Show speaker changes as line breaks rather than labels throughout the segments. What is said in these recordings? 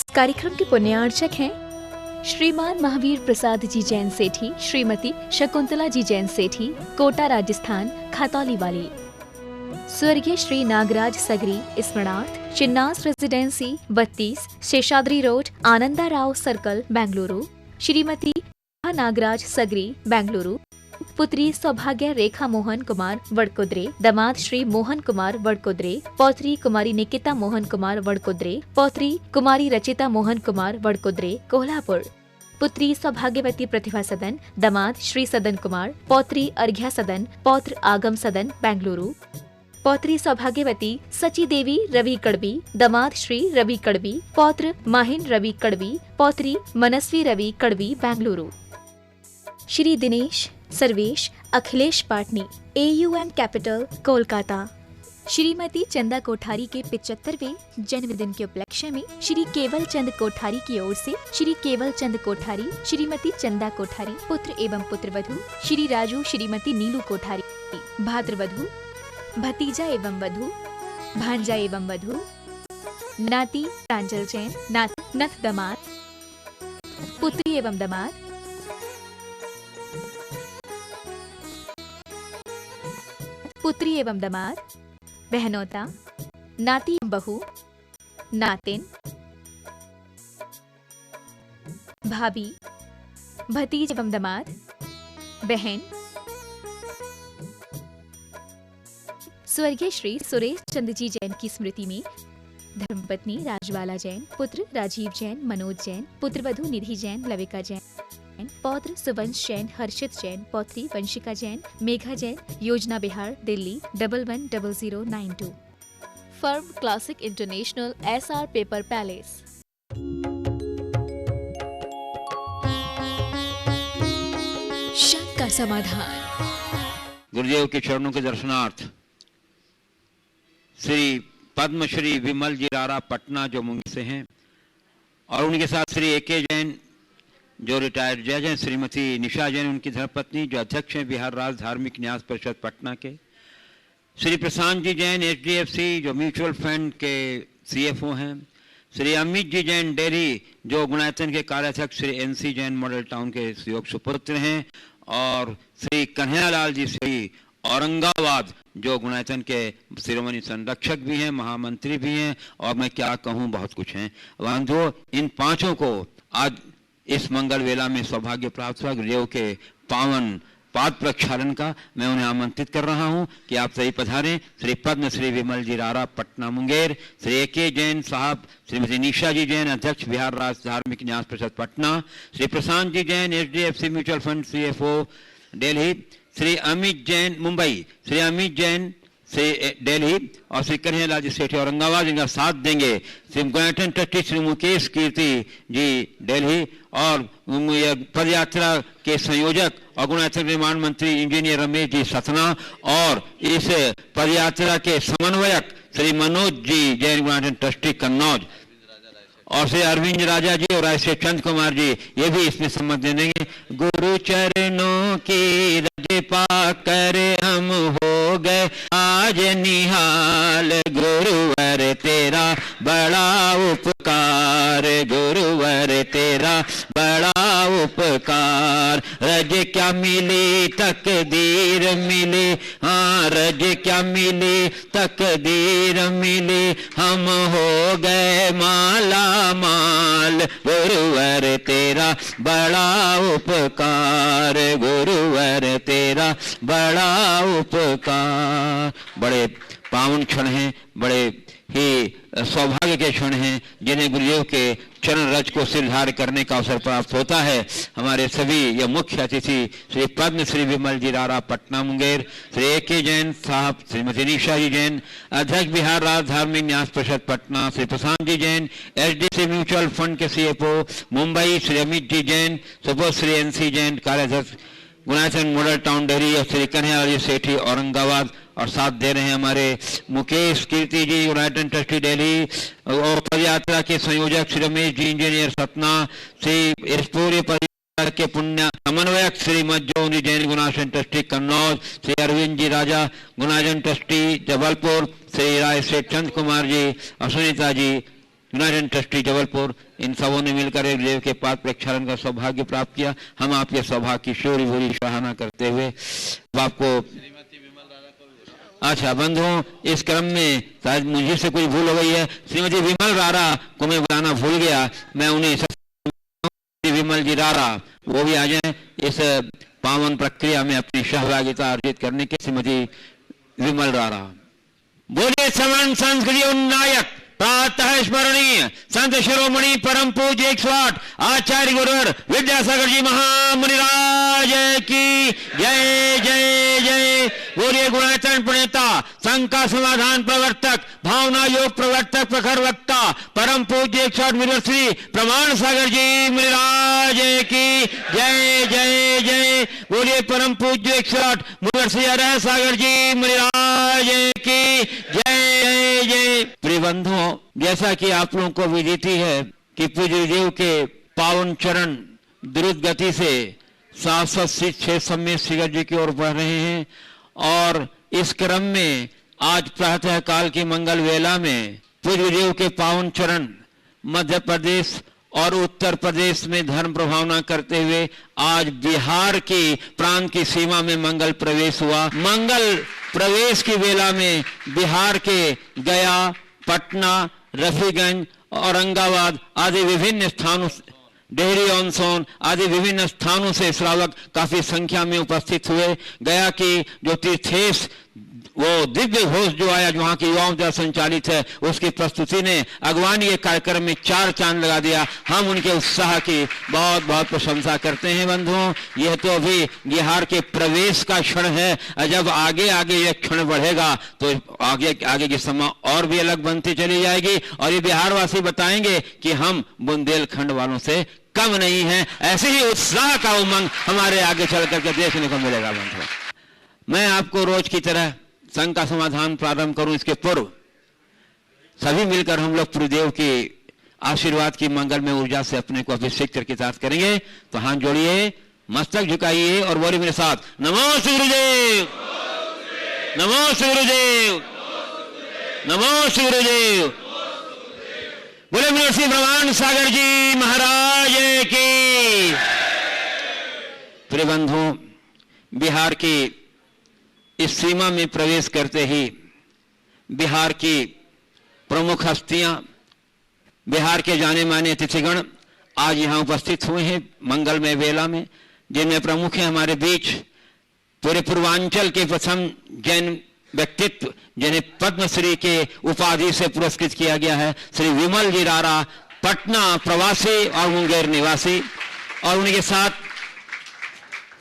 कार्यक्रम के पुण्यार्चक हैं श्रीमान महावीर प्रसाद जी जैन सेठी, श्रीमती शकुंतला जी जैन सेठी, कोटा राजस्थान खतौली वाली। स्वर्गीय श्री नागराज सगरी स्मरणार्थ Chinnas residency 32 Sheshadri road, Ananda Rao circle, Bengaluru. Shrimati Nagaraj Sagari, Bengaluru. पुत्री सौभाग्य रेखा मोहन कुमार वडकुद्रे, दामाद श्री मोहन कुमार वडकुद्रे, पौत्री कुमारी निकिता मोहन कुमार वडकुद्रे, पौत्री कुमारी रचिता मोहन कुमार वडकुद्रे, कोल्हापुर। पुत्री सौभाग्यवती प्रतिभा सदन, दामाद श्री सदन कुमार, पौत्री अर्घ्या सदन, पौत्र आगम सदन, बेंगलुरु। पौत्री सौभाग्यवती सची देवी रवि कड़बी, दामाद श्री रवि कड़बी, पौत्र माहिन रवि कड़बी, पौत्री मनस्वी रवि कड़बी, बेंगलुरु। Shri Dinesh Sarvesh Akhilesh Patni, AUM capital, Kolkata. श्रीमती चंदा कोठारी के 75वें जन्मदिन के उपलक्ष्य में श्री केवल चंद कोठारी की ओर से श्री केवल चंद कोठारी, श्रीमती चंदा कोठारी, पुत्र एवं पुत्रवधू श्री राजू, श्रीमती नीलू कोठारी, भाद्रवधू, भतीजा एवं वधू, भांजा एवं वधू, नाती प्रांजल जैन, नथ दामाद, पुत्री एवं दामाद, पुत्री एवं दामाद, बहनोता, नाती एवं बहू, नातिन, भाभी, भतीज एवं दामाद, बहन। स्वर्गीय श्री सुरेश चंद्र जी जैन की स्मृति में धर्मपत्नी राजबाला जैन, पुत्र राजीव जैन, मनोज जैन, पुत्रवधू निधि जैन, लविका जैन, पौत्र सुवंश जैन, हर्षित जैन, पौत्री वंशिका जैन, मेघा जैन, योजना Bihar, Delhi 110092। Firm classic international, SR paper palace. शंका समाधान।
गुरुदेव के चरणों के दर्शनार्थ श्री पद्मश्री विमल जी रारा पटना जो मुंबई से हैं, और उनके साथ श्री AK जैन जो रिटायर्ड जज हैं, श्रीमती निशा जैन उनकी धर्मपत्नी जो अध्यक्ष हैं बिहार राज्य धार्मिक न्यास परिषद पटना के, श्री प्रशांत जी जैन HDFC जो म्यूचुअल फंड के CFO हैं, श्री अमित जी जैन दिल्ली जो गुणायतन के कार्याध्यक्ष Shri NC Jain model town के सहयोग सुपुत्र हैं, और श्री कन्हैयालाल जी श्री औरंगाबाद जो गुणायतन के शिरोमणि संरक्षक भी हैं, महामंत्री भी हैं, और मैं क्या कहूँ बहुत कुछ हैं। बंधुओं, इन पांचों को आज इस मंगल वेला में सौभाग्य प्राप्त हुआ गुरुदेव के पावन पाद प्रक्षालन का। मैं उन्हें आमंत्रित कर रहा हूं कि आप सही पधारें। श्री पद्म श्री विमल जी रारा पटना मुंगेर, श्री AK जैन साहब, श्रीमती निशा जी जैन अध्यक्ष बिहार राज्य धार्मिक न्यास परिषद Patna, Shri Prashant ji Jain HDFC mutual fund CFO Delhi, Shri Amit Jain Mumbai, Shri Amit Jain से दिल्ली, और श्री कन्हैयालाल जी सेठी औरंगाबाद इनका साथ देंगे, श्री गुणायतन ट्रस्टी श्री मुकेश कीर्ति जी दिल्ली, और पदयात्रा के संयोजक और गुणायतन निर्माण मंत्री इंजीनियर रमेश जी सतना, और इस पदयात्रा के समन्वयक श्री मनोज जी जैन गुणायतन ट्रस्टी कन्नौज, और श्री अरविंद राजा जी और ऐसे चंद कुमार जी ये भी इसमें सम्मत दे देंगे। गुरु चरणों की रज पाकर हम हो गए आज निहाल, गुरुवर तेरा बड़ा उपकार, गुरुवर तेरा बड़ा उपकार। रज क्या मिली तकदीर मिली, हाँ रज क्या मिली तकदीर मिली, हम हो गए माला माल, गुरुवर तेरा बड़ा उपकार, गुरुवर तेरा बड़ा उपकार। बड़े पावन क्षण हैं, बड़े ही सौभाग्य के क्षण हैं जिन्हें गुरुदेव के चरण रज को सिरधार करने का अवसर प्राप्त होता है। हमारे सभी ये मुख्य अतिथि श्री पद्म श्री विमल जी रारा पटना मुंगेर, श्री AK जैन साहब, श्रीमती निशा जी जैन अध्यक्ष बिहार राज्य धार्मिक न्यास परिषद Patna, Shri Prashant ji Jain HDFC mutual fund के CFO मुंबई, श्री अमित जी जैन सुबह, श्री NC जैन कार्याध्यक्ष गुणायतन मॉडल टाउन दिल्ली, और श्री कन्हैयालाल जी सेठी औरंगाबाद, और साथ दे रहे हैं हमारे मुकेश कीर्ति जी गुणायतन ट्रस्टी दिल्ली, और पदयात्रा के संयोजक श्री रमेश जी इंजीनियर सतना, श्री इस पूरे पदयात्रा के पुण्य समन्वयक श्री मज्जो जैन गुणायतन ट्रस्टी कन्नौज, श्री अरविंद जी राजा गुणायतन ट्रस्टी जबलपुर, श्री राय से चंद कुमार जी और सुनीता जी यूनाइटेड ट्रस्टी जबलपुर, इन सबों ने मिलकर एक देव के पाद प्रक्षालन का सौभाग्य प्राप्त किया। हम आपके सौभाग्य की शोरी भूरी सराहना करते हुए आपको, अच्छा बंधुओं, इस क्रम में शायद मुझे से कोई भूल हो गई है। श्रीमती विमल रारा को मैं बुलाना भूल गया, मैं उन्हें विमल जी रारा वो भी आ जाएं इस पावन प्रक्रिया में अपनी सहभागिता अर्जित करने के। श्रीमती विमल रारा। बोलिए समन संस्कृति उन्नायक प्रातः स्मरणीय संत शिरोमणि परम पूज्य 108 आचार्य गुरुवर विद्यासागर जी महामुनिराज की जय जय जय। बोलिए गुणाचरण प्रणेता संघ का समाधान प्रवर्तक भावना योग प्रवर्तक प्रखर वक्ता परम पूज्य 108 मुनिवर श्री प्रमाण सागर जी मुनिराज की जय जय जय। बोलिए परम पूज्य 108 मुनिवर श्री अरह सागर जी मुनिराज की जय जय जय। प्रिय बंधुओं, जैसा कि आप लोगों को विदित है कि पूज्य देव के पावन चरण द्रुत गति से 706 में श्रीगढ़ जी की ओर बढ़ रहे हैं और इस क्रम में आज प्रातः काल की मंगल वेला में पूज्य देव के पावन चरण मध्य प्रदेश और उत्तर प्रदेश में धर्म प्रभावना करते हुए आज बिहार की प्रांत की सीमा में मंगल प्रवेश हुआ। मंगल प्रवेश की वेला में बिहार के गया, पटना, रफीगंज, औरंगाबाद आदि विभिन्न स्थानों, डेहरी ऑन सोन आदि विभिन्न स्थानों से श्रावक काफी संख्या में उपस्थित हुए। गया की जो तीर्थेश वो दिव्य घोष जो आया, जो वहां की युवाओं द्वारा संचालित है, उसकी प्रस्तुति ने अगवानी के कार्यक्रम में 4 चांद लगा दिया। हम उनके उत्साह की बहुत बहुत प्रशंसा करते हैं। बंधुओं, यह तो अभी बिहार के प्रवेश का क्षण है, जब आगे आगे यह क्षण बढ़ेगा तो आगे आगे की समय और भी अलग बनती चली जाएगी और ये बिहार वासी बताएंगे कि हम बुंदेलखंड वालों से कम नहीं है। ऐसे ही उत्साह का उमंग हमारे आगे चल करके देखने को मिलेगा। बंधुओं, मैं आपको रोज की तरह संघ का समाधान प्रारंभ करूं, इसके पूर्व सभी मिलकर हम लोग गुरुदेव की आशीर्वाद की मंगल में ऊर्जा से अपने को अभिषेक करके साथ करेंगे। तो हाथ जोड़िए, मस्तक झुकाइए और बोलिए मेरे साथ, नमो श्री गुरुदेव, नमो श्री गुरुदेव, नमो श्री गुरुदेव। बोले मेरे श्री प्रमाण सागर जी महाराज की। प्रिय बंधुओं, बिहार की इस सीमा में प्रवेश करते ही बिहार की प्रमुख हस्तियां, बिहार के जाने माने अतिथिगण आज यहां उपस्थित हुए हैं मंगलमय वेला में, जिनमें प्रमुख हैं हमारे बीच पूरे पूर्वांचल के प्रथम जैन व्यक्तित्व जिन्हें पद्मश्री के उपाधि से पुरस्कृत किया गया है, श्री विमल जी रारा, पटना प्रवासी और मुंगेर निवासी, और उनके साथ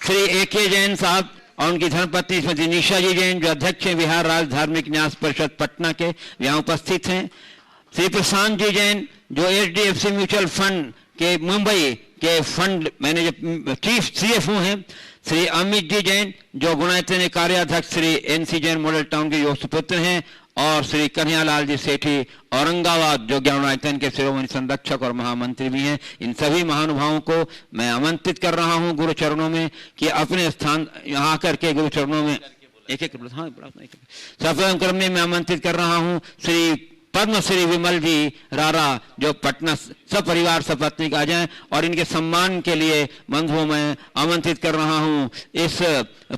श्री ए.के. जैन साहब और उनकी धर्मपत्नी श्रीमती निशा जी जैन, जो अध्यक्ष हैं बिहार राज्य धार्मिक न्यास परिषद पटना के, यहाँ उपस्थित हैं। श्री प्रशांत जी जैन, जो HDFC म्यूचुअल फंड के मुंबई के फंड मैनेजर चीफ CFO हैं। श्री अमित जी जैन, जो गुणायतन कार्याध्यक्ष Shri NC Jain model town के योग सुपुत्र हैं, और श्री कन्हैयालाल जी सेठी औरंगाबाद, जो ज्ञानायतन के शिरोमणि संरक्षक और महामंत्री भी हैं। इन सभी महानुभावों को मैं आमंत्रित कर रहा हूं गुरु चरणों में कि अपने स्थान यहाँ आकर के गुरु चरणों में एक सफल क्रम में मैं आमंत्रित कर रहा हूं श्री पद्मश्री विमल जी रारा, जो पटना सपरिवार सपत्नी आ जाएं और इनके सम्मान के लिए बंधुओं मैं आमंत्रित कर रहा हूं इस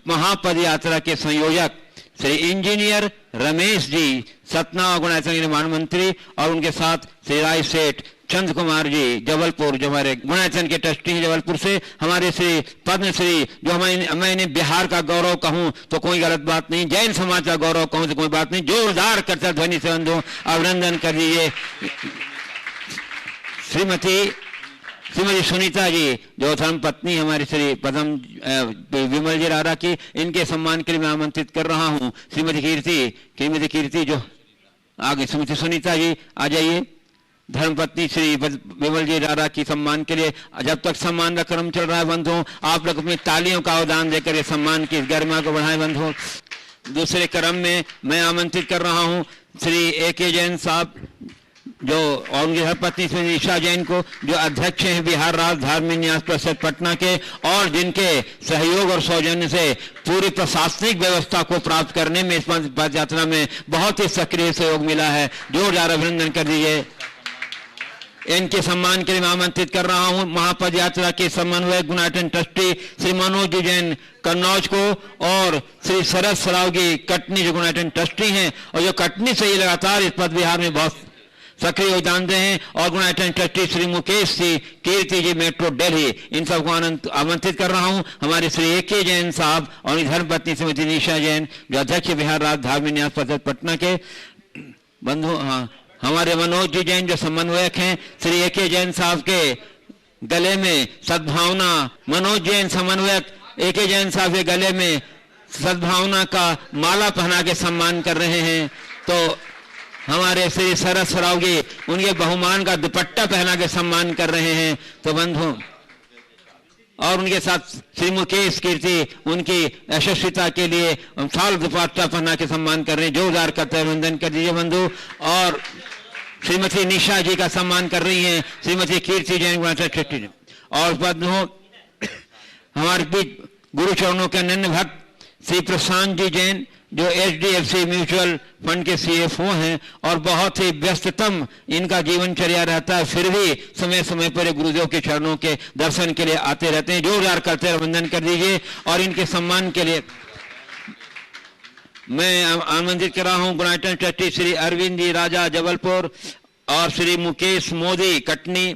महापद यात्रा के संयोजक श्री इंजीनियर रमेश जी, सतना गुणायतन निर्माण मंत्री, और उनके साथ श्री राय सेठ चंद कुमार जी जबलपुर, जो हमारे गुणायतन के ट्रस्टी हैं जबलपुर से, हमारे श्री पद्मश्री, जो मैं इन्हें बिहार का गौरव कहूं तो कोई गलत बात नहीं, जैन समाज का गौरव कहूं तो कोई बात नहीं, जोरदार करता ध्वनि से बंधु अभिनंदन कर दीजिए। श्रीमती सुनीता जी, जो धर्म पत्नी हमारी श्री पद्म विमल जी रारा की, इनके सम्मान के लिए मैं आमंत्रित कर रहा हूं श्रीमती कीर्ति, जो आगे श्रीमती सुनीता जी आ जाइए, धर्मपत्नी श्री विमल जी रारा की सम्मान के लिए। जब तक सम्मान का क्रम चल रहा है बंधुओं, आप लोग अपनी तालियों का अवदान देकर ये सम्मान की गरिमा को बढ़ाएं बंधुओं। दूसरे क्रम में मैं आमंत्रित कर रहा हूं श्री ए.के. जैन साहब, जो और उनकी धर्मपत्नी श्री निशा जैन को, जो अध्यक्ष हैं बिहार राज्य धार्मिक न्यास परिषद पटना के, और जिनके सहयोग और सौजन्य से पूरी प्रशासनिक व्यवस्था को प्राप्त करने में इस पद यात्रा में बहुत ही सक्रिय सहयोग मिला है। जोरदार अभिनंदन कर दीजिए। इनके सम्मान के लिए मैं आमंत्रित कर रहा हूं महापद यात्रा के समन्वयक गुणायतन ट्रस्टी श्री मनोज जी जैन कन्नौज को और श्री शरद सरावगी कटनी जो गुणायतन ट्रस्टी हैं और जो कटनी से ही लगातार इस पद विहार में बहुत सक्रिय योगदान दे हैं, और गुणायतन ट्रस्टी श्री मुकेश जी कीर्ति जी मेट्रो दिल्ली, इन सबको आमंत्रित कर रहा हूं। हमारे श्री ए.के. जैन साहब और धर्मपत्नी श्रीमती निशा जैन जो अध्यक्ष बिहार राज्य धार्मिक न्यास परिषद पटना के बंधु, हमारे मनोज जी जैन जो समन्वयक हैं, श्री ए.के. जैन साहब के गले में सद्भावना, मनोज जैन समन्वयक ए.के. जैन साहब के गले में सद्भावना का माला पहना के सम्मान कर रहे हैं। तो हमारे श्री शरद सरावगी उनके बहुमान का दुपट्टा पहना के सम्मान कर रहे हैं। तो बंधु, और उनके साथ श्री मुकेश कीर्ति उनकी यशस्विता के लिए साल दुपट्टा पहना के सम्मान कर रहे हैं। जोरदार करते अभिनंदन कर दीजिए बंधु। और श्रीमती निशा जी का सम्मान कर रही हैं श्रीमती कीर्ति जैन ट्रस्टी। और बंधु, हमारे बीच गुरु चरणों के अनन्य भक्त श्री प्रशांत जी जैन जो HDFC म्यूचुअल फंड के CFO हैं और बहुत ही व्यस्ततम इनका जीवनचर्या रहता है, फिर भी समय समय पर गुरुदेव के चरणों के दर्शन के लिए आते रहते हैं। जोरदार करते वंदन कर दीजिए। और इनके सम्मान के लिए मैं आमंत्रित कर रहा हूं गुणायतन ट्रस्टी श्री अरविंद जी राजा जबलपुर और श्री मुकेश मोदी कटनी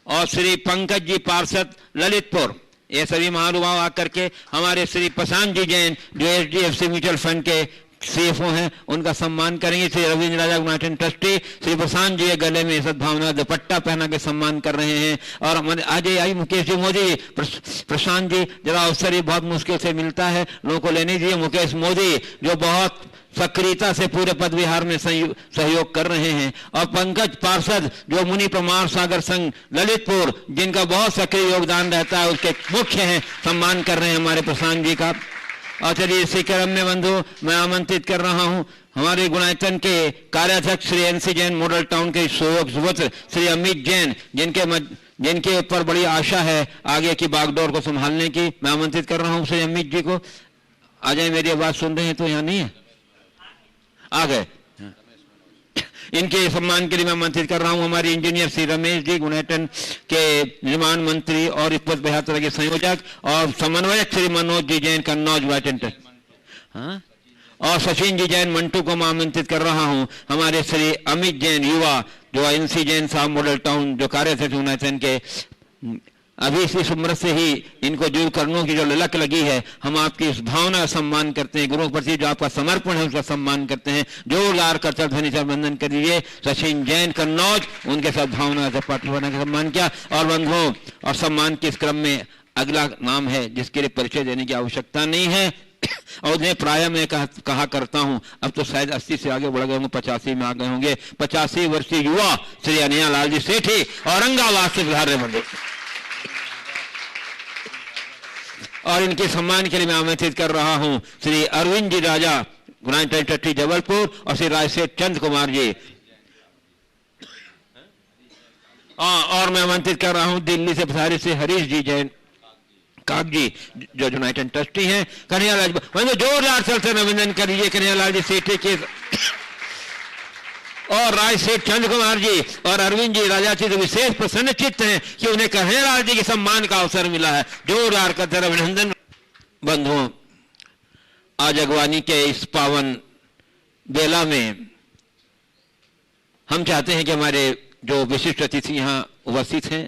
और श्री पंकज जी पार्षद ललितपुर, ये सभी महानुभाव आकर के हमारे श्री प्रशांत जी जैन जो HDFC म्यूचुअल फंड के CFO हैं उनका सम्मान करेंगे। श्री रविंद्र राजा गुणायतन ट्रस्टी श्री प्रशांत जी के गले में सद्भावना दुपट्टा पहना के सम्मान कर रहे हैं। और हमारे आज आई मुकेश जी मोदी, प्रशांत जी जरा अवसर ही बहुत मुश्किल से मिलता है, लोगों को लेने दीजिए। मुकेश मोदी जो बहुत सक्रियता से पूरे पद विहार में सहयोग कर रहे हैं, और पंकज पार्षद जो मुनि प्रमाण सागर संघ ललितपुर जिनका बहुत सक्रिय योगदान रहता है उसके मुख्य हैं, सम्मान कर रहे हैं हमारे प्रशांत जी का। और चलिए इसी क्रम में बंधु मैं आमंत्रित कर रहा हूं हमारे गुणायतन के कार्याध्यक्ष Shri NC Jain model town के सुपुत्र श्री अमित जैन जिनके ऊपर बड़ी आशा है आगे की बागडोर को संभालने की। मैं आमंत्रित कर रहा हूं श्री अमित जी को। आ जाए, मेरी आवाज सुन रहे हैं तो यहाँ नहीं है, आ गए। इनके सम्मान के लिए मैं आमंत्रित कर रहा हूं हमारे इंजीनियर श्री रमेश जी गुणायतन के निर्माण मंत्री और इस पद यात्रा के संयोजक और समन्वयक श्री मनोज जी जैन कन्नौज गुणायतन, हाँ, और सचिन जी जैन मंटू को मैं आमंत्रित कर रहा हूं हमारे श्री अमित जैन युवा जो NC जैन साहब मॉडल टाउन जो कार्याध्यक्ष गुणायतन के। अभी इस उम्र से ही इनको जो करनों की जो ललक लगी है, हम आपकी इस भावना का सम्मान करते हैं, गुरुओं के प्रति जो आपका समर्पण है उसका सम्मान करते हैं। जोरदार करतल ध्वनि से वंदन कर दीजिए। सचिन जैन कन्नौज उनके साथ भावना से पाठवाना का सम्मान किया। और बंधुओं, और सम्मान के इस क्रम में अगला नाम है जिसके लिए परिचय देने की आवश्यकता नहीं है और उन्हें प्राय मैं कहा करता हूं, अब तो शायद 80 से आगे बढ़ गए होंगे, 85 में आ गए होंगे। 85 वर्षीय युवा श्री अनिया लाल जी सेठी औरंगाबाद से पधार रहे बंधु। और इनके सम्मान के लिए मैं आमंत्रित कर रहा हूं श्री अरविंद जी राजा गुणायतन ट्रस्टी जबलपुर और श्री रायसेठ चंद कुमार जी। और मैं आमंत्रित कर रहा हूं दिल्ली से पधारे से हरीश जी जैन काग जी जो गुणायतन ट्रस्टी हैं। कन्हैयालाल जी जोरदार से अभिनंदन करिए कन्हैयालाल जी सेठी के और रायसेठ चंद कुमार जी और अरविंद जी राजा जी तो विशेष प्रसन्न चित्त हैं कि उन्हें कन्हैयालाल जी के सम्मान का अवसर मिला है। जोरदार करते अभिनंदन। बंधुओं, आज अगवानी के इस पावन बेला में हम चाहते हैं कि हमारे जो विशिष्ट अतिथि यहाँ उपस्थित हैं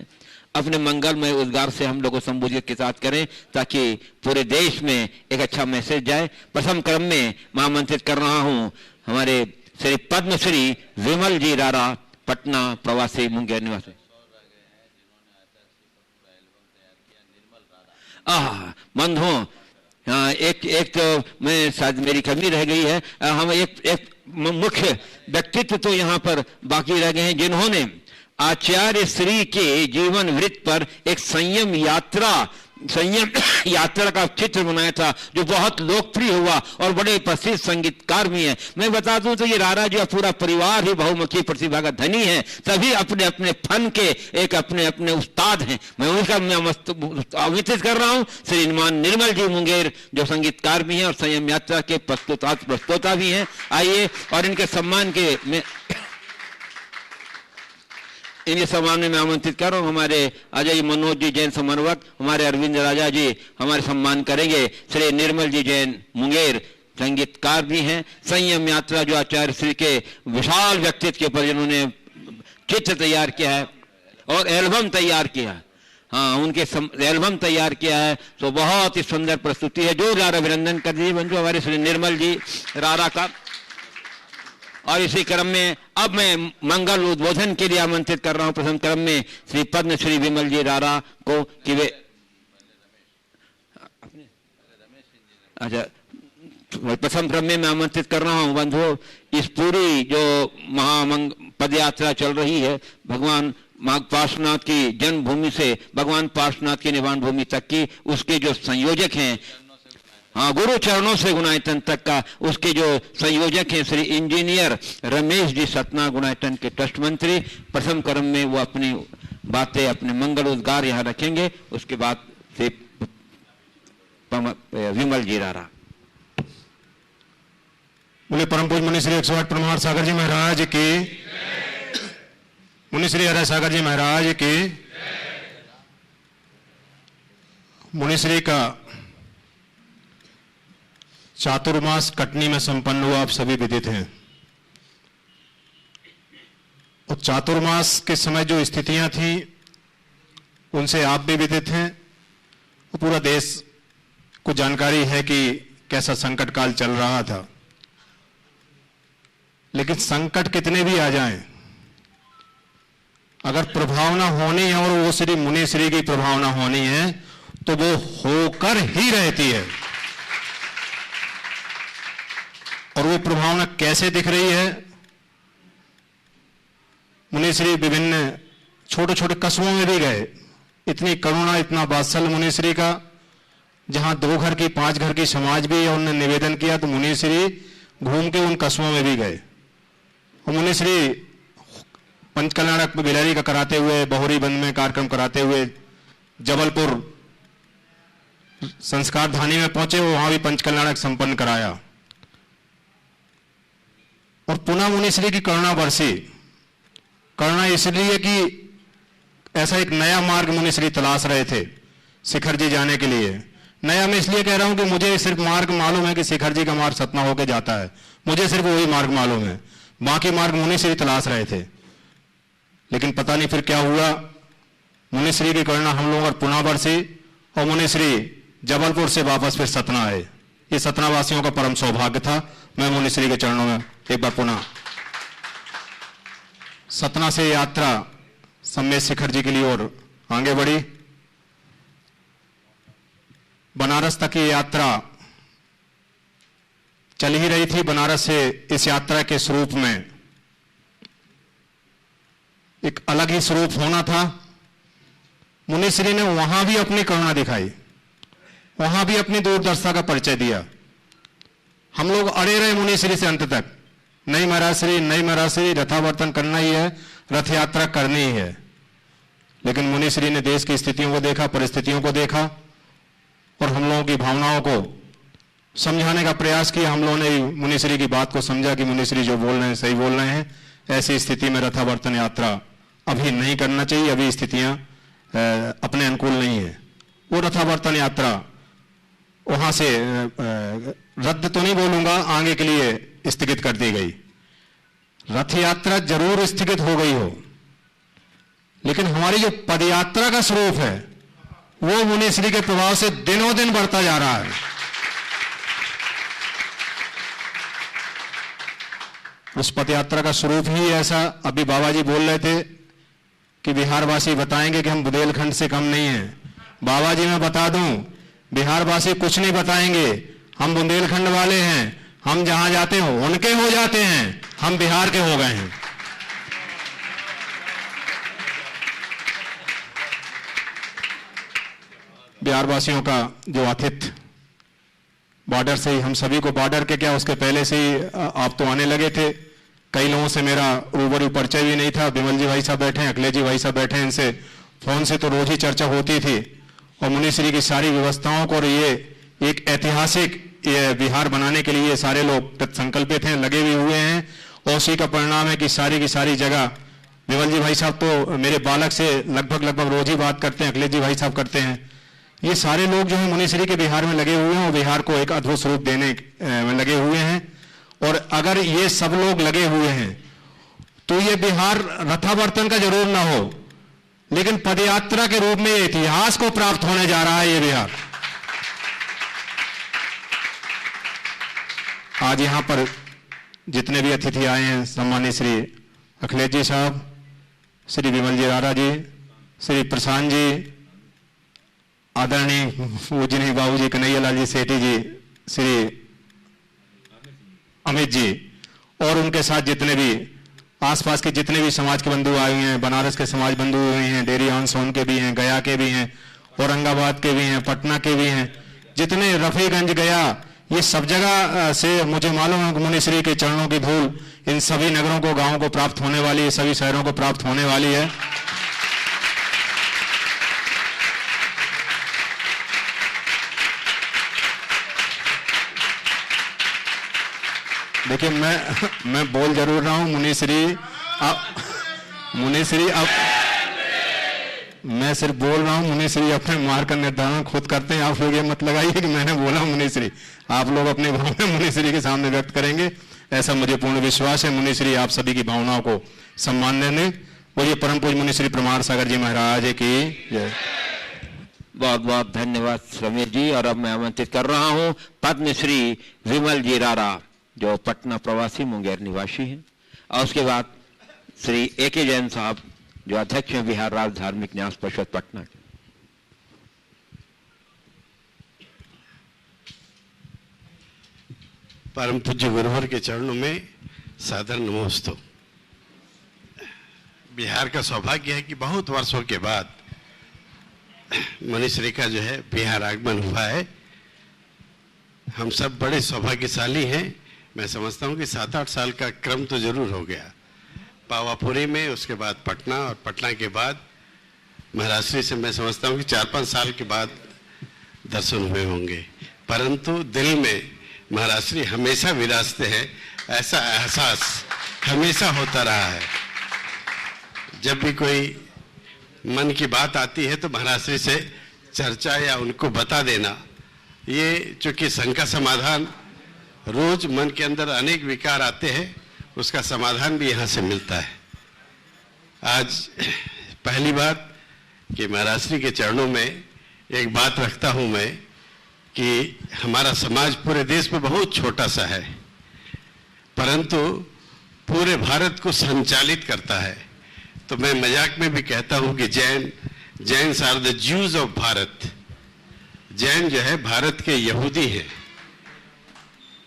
अपने मंगलमय उद्गार से हम लोगों को संबोधित के साथ करें ताकि पूरे देश में एक अच्छा मैसेज जाए। प्रथम क्रम में मैं आमंत्रित कर रहा हूं हमारे श्री पद्मश्री विमल जी रारा पटना प्रवासी मुंगेर निवासी। बंधुओं, एक तो मैं शायद मेरी कमी रह गई है, हम एक मुख्य व्यक्तित्व तो यहाँ पर बाकी रह गए हैं जिन्होंने आचार्य श्री के जीवन वृत्त पर एक संयम यात्रा का चित्र बनाया था जो बहुत लोकप्रिय हुआ और बड़े प्रसिद्ध संगीतकार भी हैं। मैं बता दूं तो ये रारा जी पूरा परिवार ही बहुमुखी प्रतिभा का धनी है, सभी अपने अपने फन के एक अपने अपने उस्ताद हैं। मैं उनका आमंत्रित कर रहा हूं श्री निर्मल जी मुंगेर जो संगीतकार भी हैं और संयम यात्रा के प्रस्तोता भी हैं। आइए और इनके सम्मान के में इनके सम्मान में मैं आमंत्रित कर रहा हूँ हमारे अजय मनोज जी जैन समन्वयक, हमारे अरविंद राजा जी हमारे सम्मान करेंगे। श्री निर्मल जी जैन मुंगेर संगीतकार भी हैं। संयम यात्रा जो आचार्य श्री के विशाल व्यक्तित्व के ऊपर जिन्होंने चित्र तैयार किया है और एल्बम तैयार किया है, हाँ उनके एल्बम तैयार किया है, तो बहुत ही सुंदर प्रस्तुति है। जोरदार अभिनंदन कर दीजिए बंधु हमारे श्री निर्मल जी रारा का। और इसी क्रम में अब मैं मंगल उद्बोधन के लिए आमंत्रित कर रहा हूं प्रथम क्रम में श्री पद्म श्री विमल जी रारा को कि वे अच्छा प्रथम क्रम में मैं आमंत्रित कर रहा हूं बंधुओं, इस पूरी जो पद यात्रा चल रही है भगवान पार्श्वनाथ की जन्मभूमि से भगवान पार्श्वनाथ की निवाण भूमि तक की, उसके जो संयोजक हैं, हाँ गुरु चरणों से गुणायतन तक का, उसके जो संयोजक हैं श्री इंजीनियर रमेश जी सतना गुणायतन के ट्रस्ट मंत्री, प्रथम क्रम में वो अपनी बातें अपने मंगल उद्गार यहाँ रखेंगे। उसके बाद से विमल जी रारा।
बोले परम पूज्य मुनि श्री 108 परमार सागर जी महाराज की, मुनि श्री हरा सागर जी महाराज की। मुनि श्री का चातुर्मास कटनी में संपन्न हुआ, आप सभी विदित हैं। और चातुर्मास के समय जो स्थितियां थी उनसे आप भी विदित हैं और पूरा देश को जानकारी है कि कैसा संकट काल चल रहा था। लेकिन संकट कितने भी आ जाएं, अगर प्रभावना होनी है और वो श्री मुनि श्री की प्रभावना होनी है तो वो होकर ही रहती है। और वो प्रभावना कैसे दिख रही है? मुनि श्री विभिन्न छोटे छोटे कस्बों में भी गए, इतनी करुणा इतना वात्सल्य मुनि श्री का, जहां 2 घर की 5 घर की समाज भी है, उन्होंने निवेदन किया तो मुनि श्री घूम के उन कस्बों में भी गए। और मुनि श्री पंचकल्याणक बिलहरी का कराते हुए, बहुरी बंद में कार्यक्रम कराते हुए जबलपुर संस्कार धानी में पहुंचे, वहां भी पंचकल्याणक संपन्न कराया। और पुनः मुनि श्री की करुणा बरसी। करुणा इसलिए कि ऐसा एक नया मार्ग मुनि श्री तलाश रहे थे शिखर जी जाने के लिए। नया मैं इसलिए कह रहा हूं कि मुझे सिर्फ मार्ग मालूम है कि शिखर जी का मार्ग सतना होकर जाता है, मुझे सिर्फ वही मार्ग मालूम है, बाकी मार्ग मुनि श्री तलाश रहे थे। लेकिन पता नहीं फिर क्या हुआ, मुनि श्री की करुणा हम लोगों पर पुनः बरसी और मुनि श्री जबलपुर से वापस फिर सतना आए। ये सतना वासियों का परम सौभाग्य था। मैं मुनि श्री के चरणों में एक बार पुनः सतना से यात्रा सम्मेद शिखर जी के लिए और आगे बढ़ी। बनारस तक की यात्रा चल ही रही थी। बनारस से इस यात्रा के स्वरूप में एक अलग ही स्वरूप होना था। मुनि श्री ने वहां भी अपनी करुणा दिखाई, वहां भी अपनी दूरदर्शिता का परिचय दिया। हम लोग अड़े रहे मुनि श्री से अंत तक, नहीं महाराज श्री, नहीं महाराज श्री, रथावर्तन करना ही है, रथ यात्रा करनी ही है। लेकिन मुनि श्री ने देश की स्थितियों को देखा, परिस्थितियों को देखा और हम लोगों की भावनाओं को समझाने का प्रयास किया। हम लोगों ने मुनि श्री की बात को समझा कि मुनि श्री जो बोल रहे हैं सही बोल रहे हैं। ऐसी स्थिति में रथावर्तन यात्रा अभी नहीं करना चाहिए, अभी स्थितियां अपने अनुकूल नहीं है। वो रथावर्तन यात्रा वहां से रद्द तो नहीं बोलूंगा, आगे के लिए स्थगित कर दी गई। रथ यात्रा जरूर स्थगित हो गई हो, लेकिन हमारी जो पदयात्रा का स्वरूप है वो मुनि श्री के प्रभाव से दिनों दिन बढ़ता जा रहा है। उस पदयात्रा का स्वरूप ही ऐसा। अभी बाबा जी बोल रहे थे कि बिहारवासी बताएंगे कि हम बुंदेलखंड से कम नहीं हैं। बाबा जी मैं बता दूं, बिहारवासी कुछ नहीं बताएंगे, हम बुंदेलखंड वाले हैं। हम जहां जाते हो उनके हो जाते हैं, हम बिहार के हो गए हैं। बिहारवासियों का जो आतिथ्य बॉर्डर से ही, हम सभी को बॉर्डर के क्या उसके पहले से ही आप तो आने लगे थे। कई लोगों से मेरा रूबरू परिचय भी नहीं था। विमल जी भाई साहब बैठे हैं, अखिलेश जी भाई साहब बैठे हैं, इनसे फोन से तो रोज ही चर्चा होती थी। और मुनि श्री की सारी व्यवस्थाओं को, और ये एक ऐतिहासिक बिहार बनाने के लिए ये सारे लोग संकल्पित हैं, लगे भी हुए हैं। और उसी का परिणाम है कि सारी की सारी जगह विमल जी भाई साहब तो मेरे बालक से लगभग रोज ही बात करते हैं, अखिलेश जी भाई साहब करते हैं। ये सारे लोग जो है मुनिश्री के बिहार में लगे हुए हैं और बिहार को एक अद्भुत स्वरूप देने में लगे हुए हैं। और अगर ये सब लोग लगे हुए हैं तो ये बिहार रथावर्तन का जरूर ना हो, लेकिन पदयात्रा के रूप में इतिहास को प्राप्त होने जा रहा है ये बिहार। आज यहां पर जितने भी अतिथि आए हैं, सम्मानित श्री अखिलेश जी साहब, श्री विमल जी रारा जी, श्री प्रशांत जी, आदरणीय पूजनीय बाबू जी कन्हैयालाल जी सेठी जी, श्री अमित जी और उनके साथ जितने भी आसपास के जितने भी समाज के बंधु आए हुए हैं, बनारस के समाज बंधु हुए हैं, डेरी ऑन सोन के भी हैं, गया के भी हैं, औरंगाबाद के भी हैं, पटना के भी हैं, जितने रफीगंज गया, ये सब जगह से मुझे मालूम है कि मुनिश्री के चरणों की धूल इन सभी नगरों को, गांवों को प्राप्त होने वाली है, सभी शहरों को प्राप्त होने वाली है। देखिए मैं बोल जरूर रहा हूं मुनिश्री, अब मैं सिर्फ बोल रहा हूं, मुनिश्री अपने मार्ग का निर्धारण खुद करते हैं। आप लोग ये मत लगाइए कि मैंने बोला मुनिश्री, आप लोग अपनी भावना मुनिश्री के सामने व्यक्त करेंगे, ऐसा मुझे पूर्ण विश्वास है। मुनिश्री आप सभी की भावनाओं को सम्मान देने। बोलिए परम पूज्य मुनिश्री प्रमाण सागर जी महाराज की जय।
बहुत बहुत धन्यवाद समीर जी। और अब मैं आमंत्रित कर रहा हूं पद्मश्री विमल जी रारा जो पटना प्रवासी मुंगेर निवासी हैं, और उसके बाद श्री ए.के. जैन साहब जो अध्यक्ष हैं बिहार राज्य धार्मिक न्यास परिषद पटना के।
परम पूज्य गुरुवर के चरणों में सादर नमोस्तु। बिहार का सौभाग्य है कि बहुत वर्षों के बाद मुनिश्री का जो है बिहार आगमन हुआ है। हम सब बड़े सौभाग्यशाली हैं। मैं समझता हूं कि 7-8 साल का क्रम तो जरूर हो गया, पावापुरी में, उसके बाद पटना, और पटना के बाद महाराष्ट्र से मैं समझता हूं कि 4-5 साल के बाद दर्शन हुए होंगे, परंतु दिल में महाराष्ट्री हमेशा विराजते हैं, ऐसा एहसास हमेशा होता रहा है। जब भी कोई मन की बात आती है तो महाराष्ट्री से चर्चा या उनको बता देना, ये चूंकि शंका समाधान, रोज मन के अंदर अनेक विकार आते हैं, उसका समाधान भी यहाँ से मिलता है। आज पहली बात कि महाराष्ट्री के चरणों में एक बात रखता हूँ मैं कि हमारा समाज पूरे देश में बहुत छोटा सा है, परंतु पूरे भारत को संचालित करता है। तो मैं मजाक में भी कहता हूँ कि Jains are the Jews of Bharat. Jain जो है भारत के यहूदी हैं।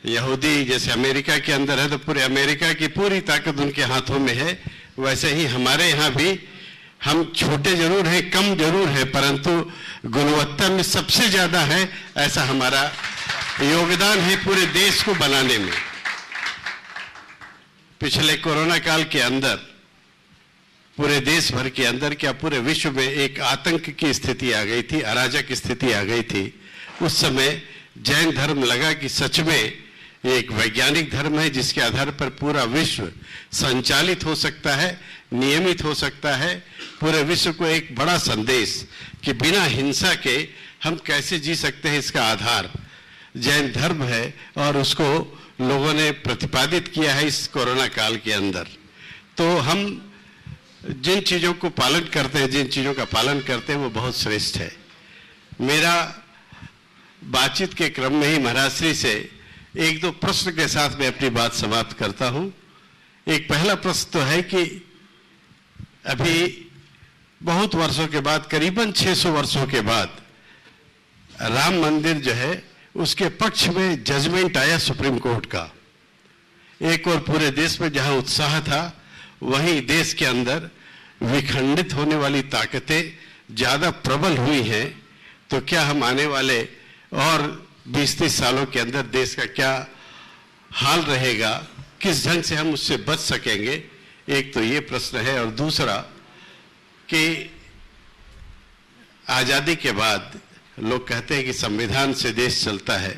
यहूदी जैसे अमेरिका के अंदर है तो पूरे अमेरिका की पूरी ताकत उनके हाथों में है, वैसे ही हमारे यहाँ भी हम छोटे जरूर हैं, कम जरूर हैं, परंतु गुणवत्ता में सबसे ज्यादा है। ऐसा हमारा योगदान है पूरे देश को बनाने में। पिछले कोरोना काल के अंदर पूरे देश भर के अंदर, क्या पूरे विश्व में एक आतंक की स्थिति आ गई थी, अराजक स्थिति आ गई थी। उस समय जैन धर्म लगा कि सच में एक वैज्ञानिक धर्म है जिसके आधार पर पूरा विश्व संचालित हो सकता है, नियमित हो सकता है। पूरे विश्व को एक बड़ा संदेश कि बिना हिंसा के हम कैसे जी सकते हैं, इसका आधार जैन धर्म है, और उसको लोगों ने प्रतिपादित किया है इस कोरोना काल के अंदर। तो हम जिन चीजों को पालन करते हैं, जिन चीजों का पालन करते हैं, वो बहुत श्रेष्ठ है। मेरा बातचीत के क्रम में ही महाराष्ट्री से 1-2 प्रश्न के साथ मैं अपनी बात समाप्त करता हूं। एक पहला प्रश्न तो है कि अभी बहुत वर्षों के बाद, करीबन 600 वर्षों के बाद, राम मंदिर जो है उसके पक्ष में जजमेंट आया सुप्रीम कोर्ट का। एक और पूरे देश में जहां उत्साह था, वहीं देश के अंदर विखंडित होने वाली ताकतें ज्यादा प्रबल हुई हैं। तो क्या हम आने वाले और 20-30 सालों के अंदर देश का क्या हाल रहेगा, किस ढंग से हम उससे बच सकेंगे, एक तो ये प्रश्न है। और दूसरा कि आजादी के बाद लोग कहते हैं कि संविधान से देश चलता है।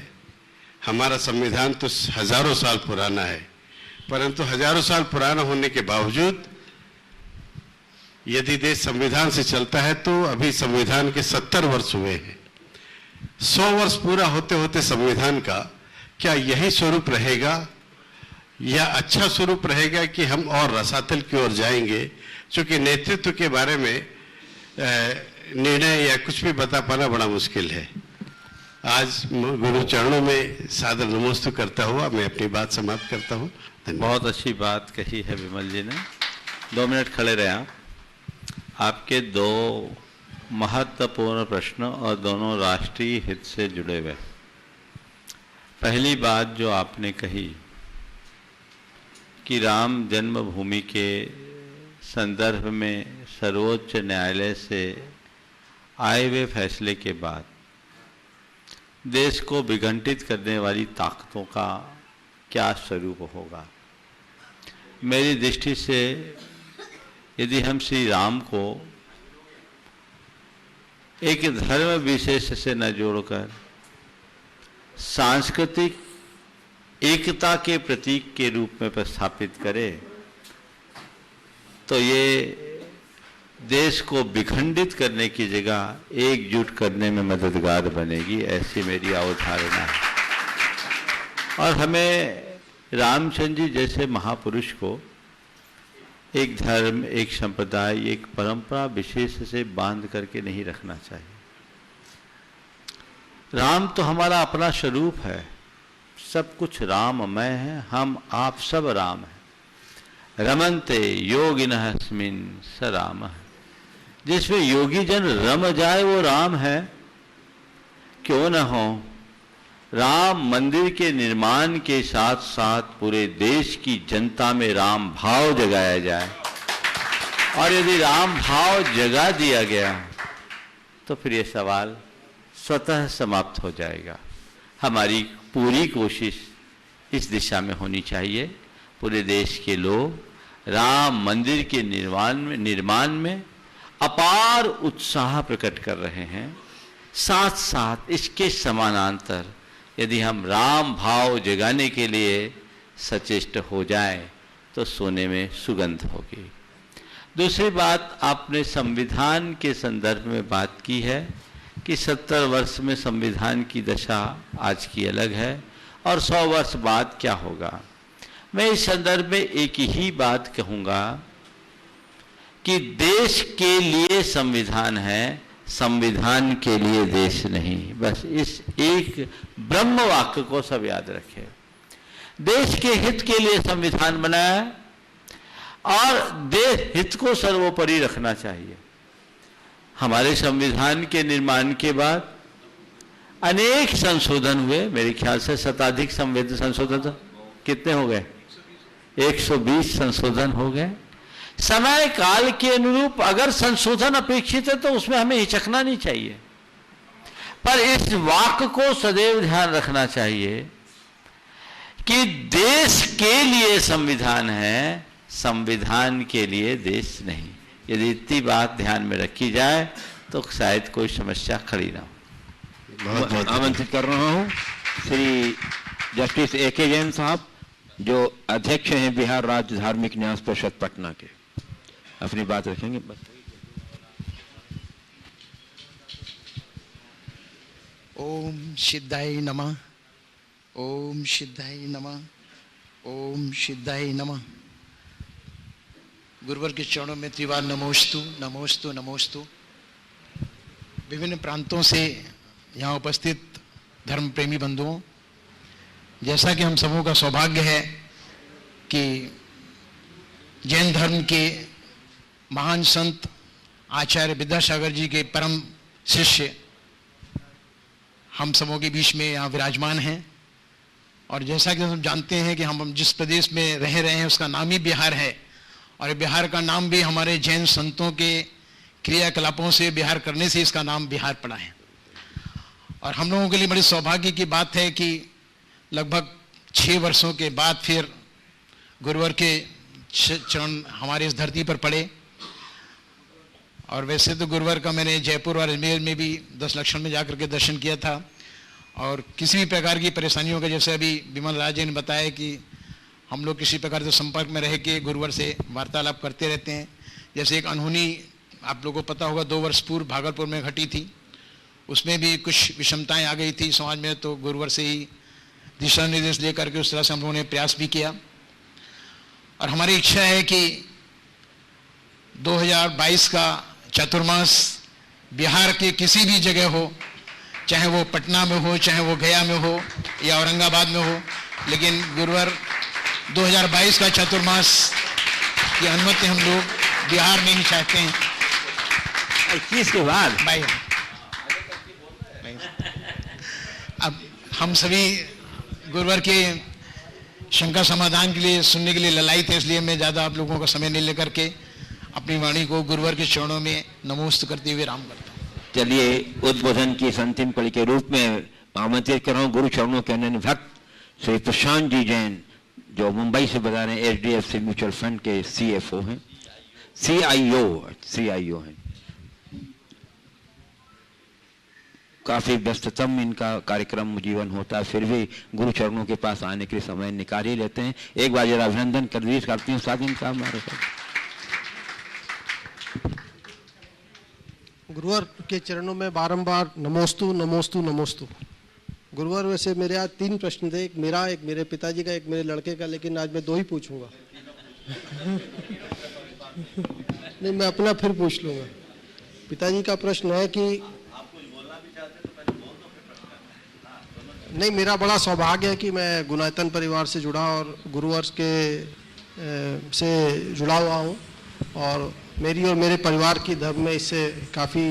हमारा संविधान तो हजारों साल पुराना है, परंतु हजारों साल पुराना होने के बावजूद यदि देश संविधान से चलता है तो अभी संविधान के 70 वर्ष हुए हैं। 100 वर्ष पूरा होते होते संविधान का क्या यही स्वरूप रहेगा या अच्छा स्वरूप रहेगा कि हम और रसातल की ओर जाएंगे? क्योंकि नेतृत्व के बारे में निर्णय या कुछ भी बता पाना बड़ा मुश्किल है। आज गुरु चरणों में सादर नमोस्तु करता हुआ मैं अपनी बात समाप्त करता हूँ।
बहुत अच्छी बात कही है विमल जी ने। 2 मिनट खड़े रहे आप। आपके 2 महत्वपूर्ण प्रश्न और दोनों राष्ट्रीय हित से जुड़े हुए। पहली बात जो आपने कही कि राम जन्मभूमि के संदर्भ में सर्वोच्च न्यायालय से आए हुए फैसले के बाद देश को विघटित करने वाली ताकतों का क्या स्वरूप होगा। मेरी दृष्टि से यदि हम श्री राम को एक धर्म विशेष से न जोड़कर सांस्कृतिक एकता के प्रतीक के रूप में प्रस्थापित करें तो ये देश को विखंडित करने की जगह एकजुट करने में मददगार बनेगी, ऐसी मेरी अवधारणा है। और हमें रामचंद्र जी जैसे महापुरुष को एक धर्म, एक संप्रदाय, एक परंपरा विशेष से बांध करके नहीं रखना चाहिए। राम तो हमारा अपना स्वरूप है, सब कुछ राममय है, हम आप सब राम हैं। रमन्ते योगिनः अस्मिन् स रामः। जिसमें योगी जन रम जाए वो राम है। क्यों न हो, राम मंदिर के निर्माण के साथ साथ पूरे देश की जनता में राम भाव जगाया जाए, और यदि राम भाव जगा दिया गया तो फिर ये सवाल स्वतः समाप्त हो जाएगा। हमारी पूरी कोशिश इस दिशा में होनी चाहिए। पूरे देश के लोग राम मंदिर के निर्माण में अपार उत्साह प्रकट कर रहे हैं। साथ साथ इसके समानांतर यदि हम राम भाव जगाने के लिए सचेष्ट हो जाएं तो सोने में सुगंध होगी। दूसरी बात, आपने संविधान के संदर्भ में बात की है कि 70 वर्ष में संविधान की दशा आज की अलग है और 100 वर्ष बाद क्या होगा। मैं इस संदर्भ में एक ही बात कहूँगा कि देश के लिए संविधान है, संविधान के लिए देश नहीं। बस इस एक ब्रह्म वाक्य को सब याद रखें। देश के हित के लिए संविधान बनाया है और देश हित को सर्वोपरि रखना चाहिए। हमारे संविधान के निर्माण के बाद अनेक संशोधन हुए। मेरे ख्याल से शताधिक संशोधन कितने हो गए? 120 संशोधन हो गए। समय काल के अनुरूप अगर संशोधन अपेक्षित है तो उसमें हमें हिचकना नहीं चाहिए, पर इस वाक्य को सदैव ध्यान रखना चाहिए कि देश के लिए संविधान है, संविधान के लिए देश नहीं। यदि इतनी बात ध्यान में रखी जाए तो शायद कोई समस्या खड़ी ना हो।
बहुत बहुत आमंत्रित कर रहा हूँ श्री जस्टिस AK जैन साहब, जो अध्यक्ष हैं बिहार राज्य धार्मिक न्यास परिषद पटना के, अपनी बात रखेंगे। बस
ओम सिद्धाय नमः, ओम सिद्धाय नमः, ओम सिद्धाय नमः। गुरुवर के चरणों में त्रिवार नमोस्तु नमोस्तु नमोस्तु। विभिन्न प्रांतों से यहाँ उपस्थित धर्म प्रेमी बंधुओं, जैसा कि हम सबों का सौभाग्य है कि जैन धर्म के महान संत आचार्य विद्यासागर जी के परम शिष्य हम सबों के बीच में यहाँ विराजमान हैं। और जैसा कि हम जानते हैं कि हम जिस प्रदेश में रह रहे हैं उसका नाम ही बिहार है, और बिहार का नाम भी हमारे जैन संतों के क्रियाकलापों से, बिहार करने से इसका नाम बिहार पड़ा है। और हम लोगों के लिए बड़ी सौभाग्य की बात है कि लगभग 6 वर्षों के बाद फिर गुरुवर के चरण हमारे इस धरती पर पड़े। और वैसे तो गुरुवर का मैंने जयपुर और अजमेर में भी 10 लक्षण में जाकर के दर्शन किया था, और किसी भी प्रकार की परेशानियों का, जैसे अभी विमल राज जी ने बताया कि हम लोग किसी प्रकार से संपर्क में रह के गुरुवर से वार्तालाप करते रहते हैं, जैसे एक अनहोनी आप लोगों को पता होगा 2 वर्ष पूर्व भागलपुर में घटी थी, उसमें भी कुछ विषमताएं आ गई थी समाज में, तो गुरुवर से ही दिशा निर्देश लेकर के उस तरह से हम लोगों ने प्रयास भी किया। और हमारी इच्छा है कि 2022 का चतुर्मास बिहार के किसी भी जगह हो, चाहे वो पटना में हो, चाहे वो गया में हो या औरंगाबाद में हो, लेकिन गुरुवर 2022 का चतुर्मास की अनुमति हम लोग बिहार में ही चाहते हैं।
21 के बाद
भाई अब हम सभी गुरुवर के शंका समाधान के लिए सुनने के लिए ललायित है, इसलिए मैं ज़्यादा आप लोगों का समय नहीं लेकर के अपनी वाणी को गुरुवर के चरणों में नमोस्त करते हुए राम करता हूँ।
चलिए उद्बोधन की इस अंतिम कड़ी के रूप में आमंत्रित कर रहा हूँ गुरु चरणों के अन्य भक्त श्री प्रशांत जी जैन, जो मुंबई से बता रहे हैं, HDFC म्यूचुअल फंड के CFO हैं, CIO हैं। काफी व्यस्ततम इनका कार्यक्रम जीवन होता है, फिर भी गुरु चरणों के पास आने के लिए समय निकाल ही लेते हैं। एक बार जरा अभिनंदन करती हूँ साथ साहब हमारे साथ।
गुरुवर के चरणों में बारंबार नमोस्तु नमोस्तु नमोस्तु। गुरुवर वैसे मेरे आज 3 प्रश्न थे, एक मेरा, एक मेरे पिताजी का, एक मेरे लड़के का, लेकिन आज मैं 2 ही पूछूंगा। नहीं, मैं अपना फिर पूछ लूंगा। पिताजी का प्रश्न है कि नहीं, मेरा बड़ा सौभाग्य है कि मैं गुणायतन परिवार से जुड़ा और गुरुवर के से जुड़ा हुआ हूँ, और मेरी और मेरे परिवार की धर्म में इससे काफ़ी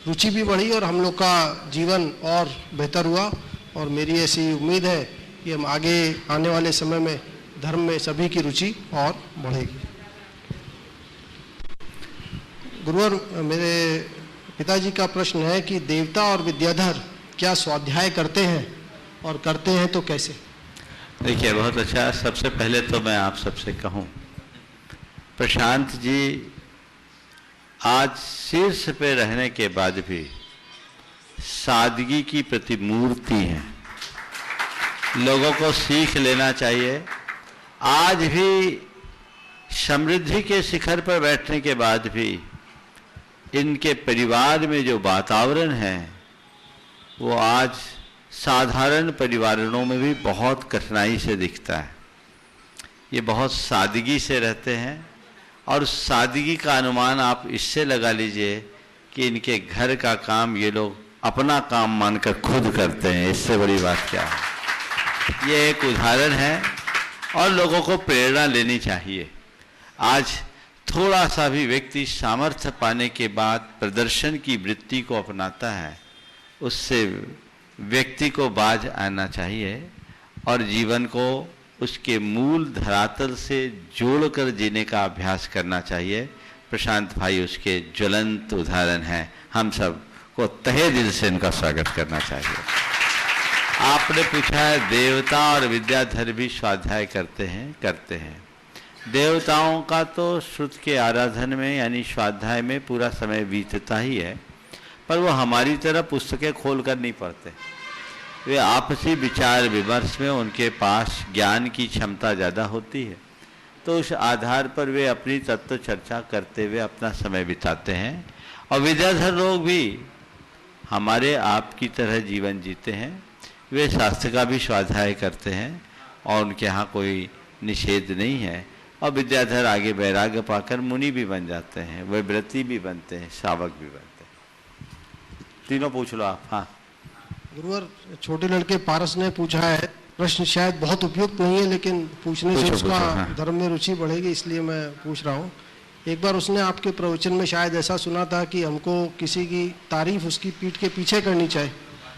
रुचि भी बढ़ी और हम लोग का जीवन और बेहतर हुआ। और मेरी ऐसी उम्मीद है कि हम आगे आने वाले समय में धर्म में सभी की रुचि और बढ़ेगी। गुरुवर, मेरे पिताजी का प्रश्न है कि देवता और विद्याधर क्या स्वाध्याय करते हैं, और करते हैं तो कैसे?
देखिए, बहुत अच्छा। सबसे पहले तो मैं आप सबसे कहूं, प्रशांत जी आज शीर्ष पे रहने के बाद भी सादगी की प्रतिमूर्ति हैं। लोगों को सीख लेना चाहिए। आज भी समृद्धि के शिखर पर बैठने के बाद भी इनके परिवार में जो वातावरण है वो आज साधारण परिवारों में भी बहुत कठिनाई से दिखता है। ये बहुत सादगी से रहते हैं, और सादगी का अनुमान आप इससे लगा लीजिए कि इनके घर का काम ये लोग अपना काम मानकर खुद करते हैं। इससे बड़ी बात क्या है? ये एक उदाहरण है और लोगों को प्रेरणा लेनी चाहिए। आज थोड़ा सा भी व्यक्ति सामर्थ्य पाने के बाद प्रदर्शन की वृत्ति को अपनाता है, उससे व्यक्ति को बाज आना चाहिए और जीवन को उसके मूल धरातल से जोड़कर जीने का अभ्यास करना चाहिए। प्रशांत भाई उसके ज्वलंत उदाहरण हैं। हम सब को तहे दिल से इनका स्वागत करना चाहिए। आपने पूछा है देवता और विद्याधर भी स्वाध्याय करते हैं। देवताओं का तो श्रुत के आराधन में यानी स्वाध्याय में पूरा समय बीतता ही है, पर वो हमारी तरह पुस्तकें खोल कर नहीं पढ़ते। वे आपसी विचार विमर्श में उनके पास ज्ञान की क्षमता ज़्यादा होती है, तो उस आधार पर वे अपनी तत्व चर्चा करते हुए अपना समय बिताते हैं। और विद्याधर लोग भी हमारे आपकी तरह जीवन जीते हैं। वे शास्त्र का भी स्वाध्याय करते हैं और उनके यहाँ कोई निषेध नहीं है। और विद्याधर आगे वैराग्य पाकर मुनि भी बन जाते हैं, वे व्रती भी बनते हैं, श्रावक भी बनते हैं। तीनों पूछ लो आप। हाँ
गुरुवर, छोटे लड़के पारस ने पूछा है, प्रश्न शायद बहुत उपयुक्त नहीं है, लेकिन पूछने से उसका
हाँ।
धर्म में रुचि बढ़ेगी, इसलिए मैं पूछ रहा हूँ। एक बार उसने आपके प्रवचन में शायद ऐसा सुना था कि हमको किसी की तारीफ उसकी पीठ के पीछे करनी चाहिए,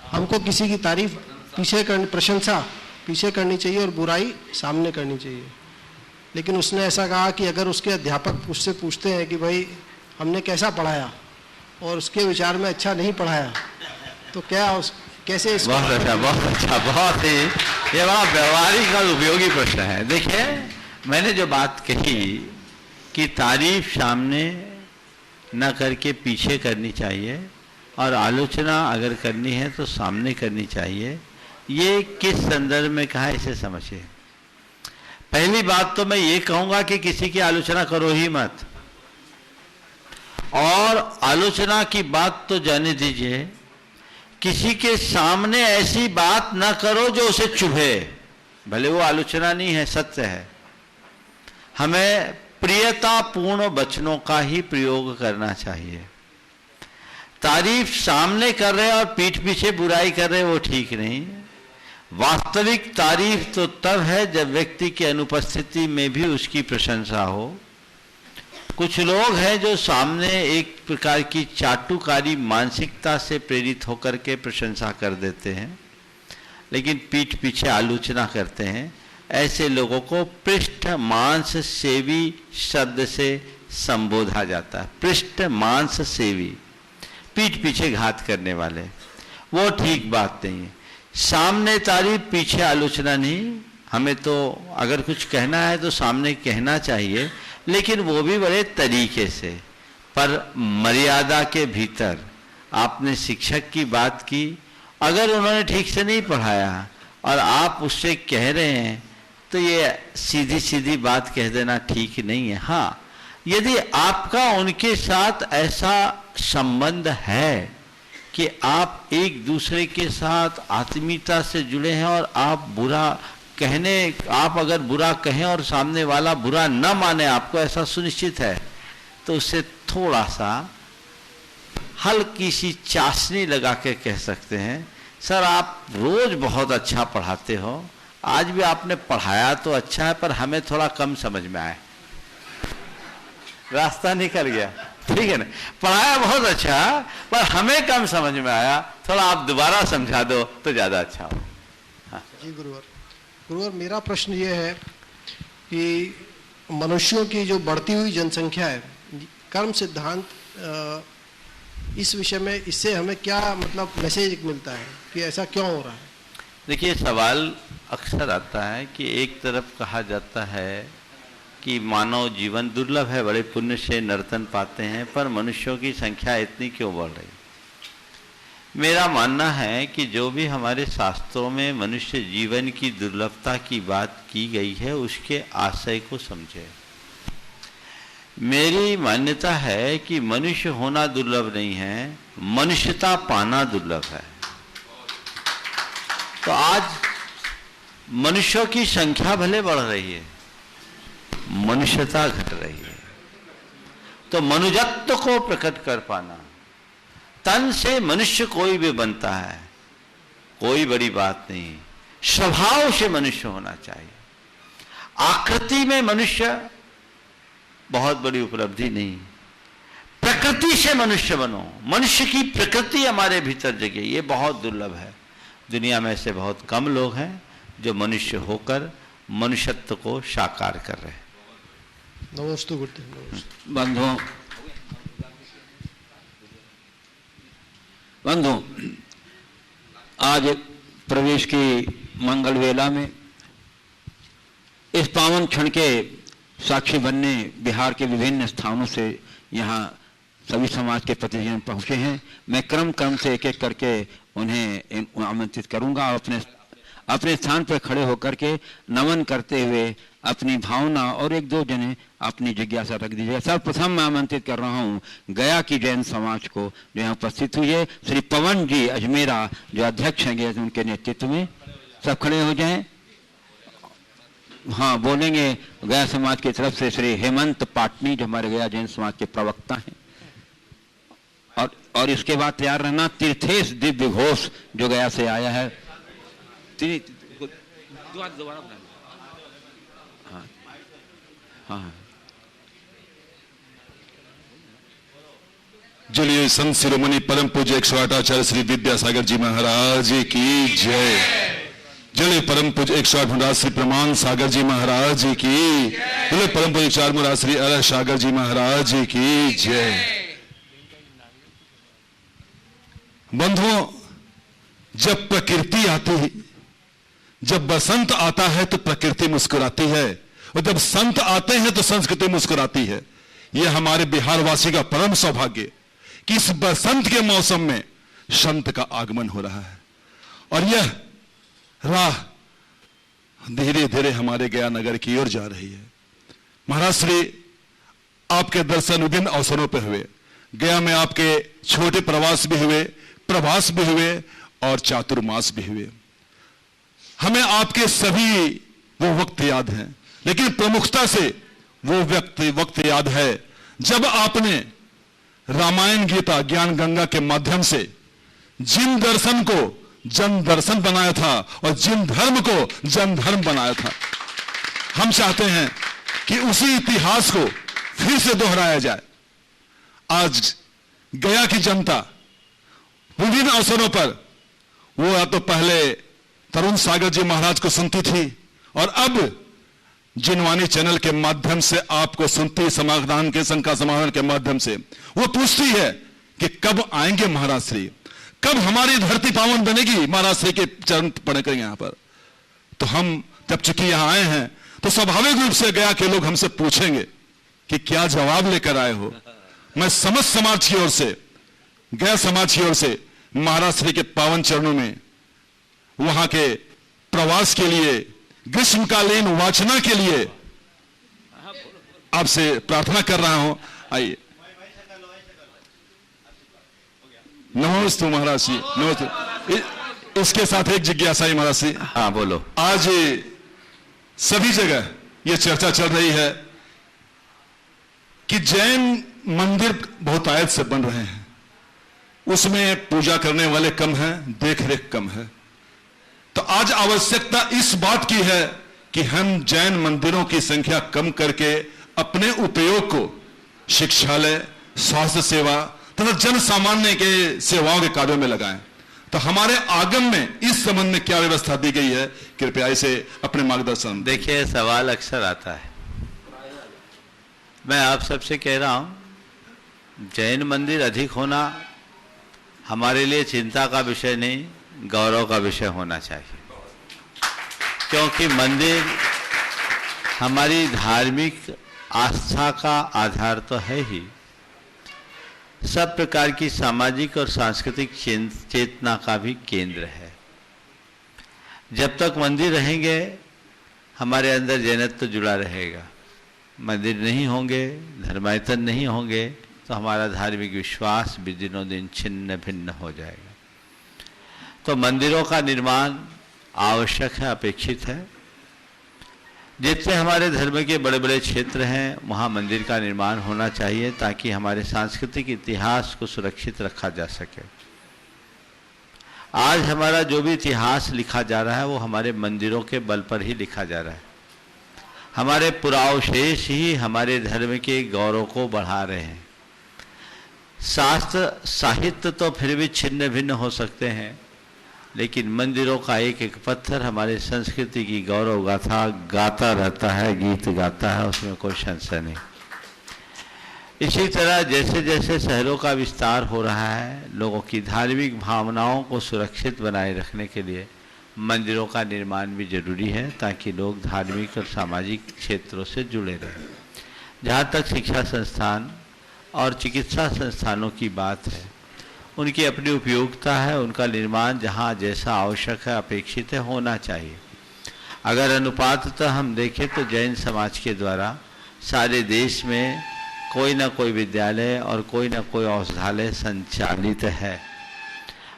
हमको किसी की तारीफ पीछे करनी, प्रशंसा पीछे करनी चाहिए और बुराई सामने करनी चाहिए। लेकिन उसने ऐसा कहा कि अगर उसके अध्यापक उससे पूछते हैं कि भाई हमने कैसा पढ़ाया और उसके विचार में अच्छा नहीं पढ़ाया, तो क्या उस कैसे इसको?
बहुत अच्छा, बहुत ही ये बड़ा व्यवहारिक और उपयोगी प्रश्न है। देखिए, मैंने जो बात कही कि तारीफ सामने न करके पीछे करनी चाहिए और आलोचना अगर करनी है तो सामने करनी चाहिए, ये किस संदर्भ में कहा इसे समझिए। पहली बात तो मैं ये कहूँगा कि किसी की आलोचना करो ही मत। और आलोचना की बात तो जाने दीजिए, किसी के सामने ऐसी बात ना करो जो उसे चुभे, भले वो आलोचना नहीं है, सत्य है। हमें प्रियतापूर्ण वचनों का ही प्रयोग करना चाहिए। तारीफ सामने कर रहे और पीठ पीछे बुराई कर रहे, वो ठीक नहीं। वास्तविक तारीफ तो तब है जब व्यक्ति की अनुपस्थिति में भी उसकी प्रशंसा हो। कुछ लोग हैं जो सामने एक प्रकार की चाटुकारी मानसिकता से प्रेरित होकर के प्रशंसा कर देते हैं, लेकिन पीठ पीछे आलोचना करते हैं। ऐसे लोगों को पृष्ठ मांस सेवी शब्द से संबोधा जाता है। पृष्ठ मांस सेवी, पीठ पीछे घात करने वाले, वो ठीक बात नहीं है। सामने तारीफ, पीछे आलोचना नहीं। हमें तो अगर कुछ कहना है तो सामने कहना चाहिए, लेकिन वो भी बड़े तरीके से, पर मर्यादा के भीतर। आपने शिक्षक की बात की, अगर उन्होंने ठीक से नहीं पढ़ाया और आप उससे कह रहे हैं तो ये सीधी सीधी बात कह देना ठीक नहीं है। हाँ, यदि आपका उनके साथ ऐसा संबंध है कि आप एक दूसरे के साथ आत्मीयता से जुड़े हैं और आप अगर बुरा कहें और सामने वाला बुरा न माने, आपको ऐसा सुनिश्चित है, तो उससे थोड़ा सा हल्की सी चाशनी लगा के कह सकते हैं, सर आप रोज बहुत अच्छा पढ़ाते हो, आज भी आपने पढ़ाया तो अच्छा है, पर हमें थोड़ा कम समझ में आया। रास्ता निकल गया, ठीक है ना? पढ़ाया बहुत अच्छा, पर हमें कम समझ में आया, थोड़ा आप दोबारा समझा दो तो ज्यादा अच्छा हो। हाँ।
जी गुरुवर, मेरा प्रश्न ये है कि मनुष्यों की जो बढ़ती हुई जनसंख्या है, कर्म सिद्धांत, इस विषय में इससे हमें क्या मतलब मैसेज मिलता है कि ऐसा क्यों हो रहा है?
देखिए, सवाल अक्सर आता है कि एक तरफ कहा जाता है कि मानव जीवन दुर्लभ है, बड़े पुण्य से नर्तन पाते हैं, पर मनुष्यों की संख्या इतनी क्यों बढ़ रही? मेरा मानना है कि जो भी हमारे शास्त्रों में मनुष्य जीवन की दुर्लभता की बात की गई है, उसके आशय को समझे। मेरी मान्यता है कि मनुष्य होना दुर्लभ नहीं है, मनुष्यता पाना दुर्लभ है। तो आज मनुष्यों की संख्या भले बढ़ रही है, मनुष्यता घट रही है। तो मनुजत्व को प्रकट कर पाना, तन से मनुष्य कोई भी बनता है, कोई बड़ी बात नहीं। स्वभाव से मनुष्य होना चाहिए। आकृति में मनुष्य बहुत बड़ी उपलब्धि नहीं। प्रकृति से मनुष्य बनो, मनुष्य की प्रकृति हमारे भीतर जगे, ये बहुत दुर्लभ है। दुनिया में ऐसे बहुत कम लोग हैं जो मनुष्य होकर मनुष्यत्व को साकार कर रहे हैं।
नमस्ते गुरुदेव।
बंधु, आज प्रवेश की मंगल वेला में इस पावन क्षण के साक्षी बनने बिहार के विभिन्न स्थानों से यहाँ सभी समाज के प्रतिनिधि पहुंचे हैं। मैं क्रम से एक एक करके उन्हें आमंत्रित करूंगा। अपने स्थान पर खड़े होकर के नमन करते हुए अपनी भावना और एक दो जने अपनी जिज्ञासा रख दीजिएगा। सर्वप्रथम मैं आमंत्रित कर रहा हूँ गया की जैन समाज को, जो यहाँ उपस्थित हुई है। श्री पवन जी अजमेरा जो अध्यक्ष हैं, उनके नेतृत्व में सब खड़े हो जाएं। हाँ, बोलेंगे गया समाज की तरफ से श्री हेमंत पाटनी, जो हमारे गया जैन समाज के प्रवक्ता हैं। और इसके बाद तैयार रहना तीर्थेश दिव्य घोष, जो गया से आया है। दोबारा हाँ हाँ।
चलिए, संत शिरोमणि परम पूज्य 108 आचार्य श्री विद्यासागर जी महाराज की जय। जय परम पूज्य 108 महाराज श्री प्रमाण सागर जी महाराज की। जय परम पूज्य 4 महाराज श्री अरह सागर जी महाराज की जय। बंधुओं, जब प्रकृति आती है, जब बसंत आता है तो प्रकृति मुस्कुराती है, और जब संत आते हैं तो संस्कृति मुस्कुराती है। यह हमारे बिहार वासी का परम सौभाग्य कि इस बसंत के मौसम में संत का आगमन हो रहा है, और यह राह धीरे धीरे हमारे गया नगर की ओर जा रही है। महाराज श्री आपके दर्शन विभिन्न अवसरों पर हुए, गया में आपके छोटे प्रवास भी हुए, प्रवास भी हुए और चातुर्मास भी हुए। हमें आपके सभी वो वक्त याद हैं, लेकिन प्रमुखता से वो वक्त याद है जब आपने रामायण गीता ज्ञान गंगा के माध्यम से जिन दर्शन को जन दर्शन बनाया था और जिन धर्म को जन धर्म बनाया था। हम चाहते हैं कि उसी इतिहास को फिर से दोहराया जाए। आज गया की जनता विभिन्न अवसरों पर वो या तो पहले तरुण सागर जी महाराज को सुनती थी और अब जिनवानी चैनल के माध्यम से आपको सुनती, समाधान के शंका समाधान के माध्यम से वो पूछती है कि कब आएंगे महाराज श्री, कब हमारी धरती पावन बनेगी, महाराज श्री के चरण पड़ेंगे यहां पर। तो हम जब चूंकि यहां आए हैं तो स्वाभाविक रूप से गया के लोग हमसे पूछेंगे कि क्या जवाब लेकर आए हो। मैं समस्त समाज की ओर से, गैर समाज की ओर से महाराज श्री के पावन चरणों में वहां के प्रवास के लिए, ग्रीष्मकालीन वाचना के लिए आपसे प्रार्थना कर रहा हूं। आइए। नमोस्तु महाराज जी, नमोस्तु। इसके साथ एक जिज्ञासा है महाराज जी।
हाँ बोलो।
आज सभी जगह यह चर्चा चल रही है कि जैन मंदिर बहुतायत से बन रहे हैं, उसमें पूजा करने वाले कम हैं, देख रेख कम है। तो आज आवश्यकता इस बात की है कि हम जैन मंदिरों की संख्या कम करके अपने उपयोग को शिक्षालय, स्वास्थ्य सेवा तथा जन सामान्य के सेवाओं के कार्यों में लगाएं। तो हमारे आगम में इस संबंध में क्या व्यवस्था दी गई है, कृपया इसे अपने मार्गदर्शन।
देखिए, सवाल अक्सर आता है, मैं आप सबसे कह रहा हूं, जैन मंदिर अधिक होना हमारे लिए चिंता का विषय नहीं, गौरव का विषय होना चाहिए। क्योंकि मंदिर हमारी धार्मिक आस्था का आधार तो है ही, सब प्रकार की सामाजिक और सांस्कृतिक चेतना का भी केंद्र है। जब तक मंदिर रहेंगे हमारे अंदर जैनत्व जुड़ा रहेगा। मंदिर नहीं होंगे, धर्मायतन नहीं होंगे तो हमारा धार्मिक विश्वास भी दिनों दिन छिन्न भिन्न हो जाएगा। तो मंदिरों का निर्माण आवश्यक है, अपेक्षित है। जितने हमारे धर्म के बड़े बड़े क्षेत्र हैं वहाँ मंदिर का निर्माण होना चाहिए ताकि हमारे सांस्कृतिक इतिहास को सुरक्षित रखा जा सके। आज हमारा जो भी इतिहास लिखा जा रहा है वो हमारे मंदिरों के बल पर ही लिखा जा रहा है। हमारे पुरावशेष ही हमारे धर्म के गौरव को बढ़ा रहे हैं। शास्त्र साहित्य तो फिर भी छिन्न भिन्न हो सकते हैं, लेकिन मंदिरों का एक एक पत्थर हमारी संस्कृति की गौरव गाथा गाता रहता है, गीत गाता है, उसमें कोई संशय नहीं। इसी तरह जैसे जैसे शहरों का विस्तार हो रहा है, लोगों की धार्मिक भावनाओं को सुरक्षित बनाए रखने के लिए मंदिरों का निर्माण भी जरूरी है ताकि लोग धार्मिक और सामाजिक क्षेत्रों से जुड़े रहें। जहाँ तक शिक्षा संस्थान और चिकित्सा संस्थानों की बात है, उनकी अपनी उपयोगिता है, उनका निर्माण जहाँ जैसा आवश्यक है, अपेक्षित है, होना चाहिए। अगर अनुपाततः हम देखें तो जैन समाज के द्वारा सारे देश में कोई ना कोई विद्यालय और कोई ना कोई औषधालय संचालित है,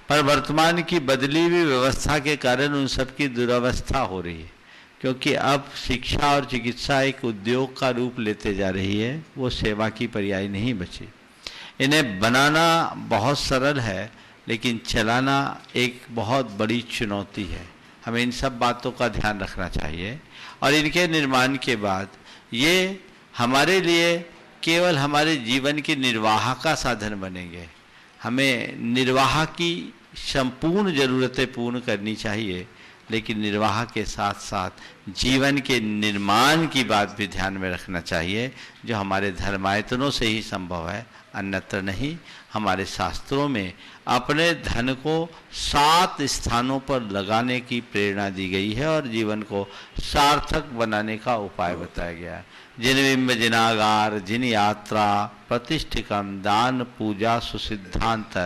पर वर्तमान की बदली हुई व्यवस्था के कारण उन सब की दुर्व्यवस्था हो रही है, क्योंकि अब शिक्षा और चिकित्सा एक उद्योग का रूप लेते जा रही है, वो सेवा की पर्याय नहीं बची। इन्हें बनाना बहुत सरल है, लेकिन चलाना एक बहुत बड़ी चुनौती है। हमें इन सब बातों का ध्यान रखना चाहिए और इनके निर्माण के बाद ये हमारे लिए केवल हमारे जीवन के निर्वाह का साधन बनेंगे। हमें निर्वाह की संपूर्ण ज़रूरतें पूर्ण करनी चाहिए, लेकिन निर्वाह के साथ साथ जीवन के निर्माण की बात भी ध्यान में रखना चाहिए, जो हमारे धर्मायतनों से ही संभव है, अन्यत्र नहीं। हमारे शास्त्रों में अपने धन को 7 स्थानों पर लगाने की प्रेरणा दी गई है और जीवन को सार्थक बनाने का उपाय बताया गया है। जिनबिंब जिनागार जिन यात्रा प्रतिष्ठिकम दान पूजा सुसिद्धांत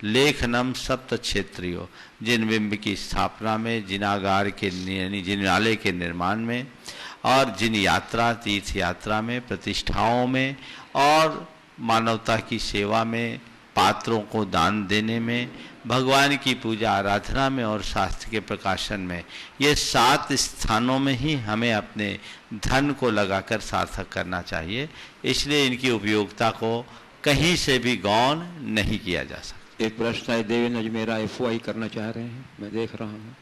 लेखनम सप्त क्षेत्रियो। जिनबिंब की स्थापना में, जिनागार के यानी जिनालय के निर्माण में और जिन यात्रा तीर्थ यात्रा में, प्रतिष्ठाओं में और मानवता की सेवा में, पात्रों को दान देने में, भगवान की पूजा आराधना में और शास्त्र के प्रकाशन में, ये 7 स्थानों में ही हमें अपने धन को लगाकर सार्थक करना चाहिए। इसलिए इनकी उपयोगिता को कहीं से भी गौण नहीं किया जा सकता।
एक प्रश्न है, देवेंद्र मेरा FOI करना चाह रहे हैं, मैं देख रहा हूँ।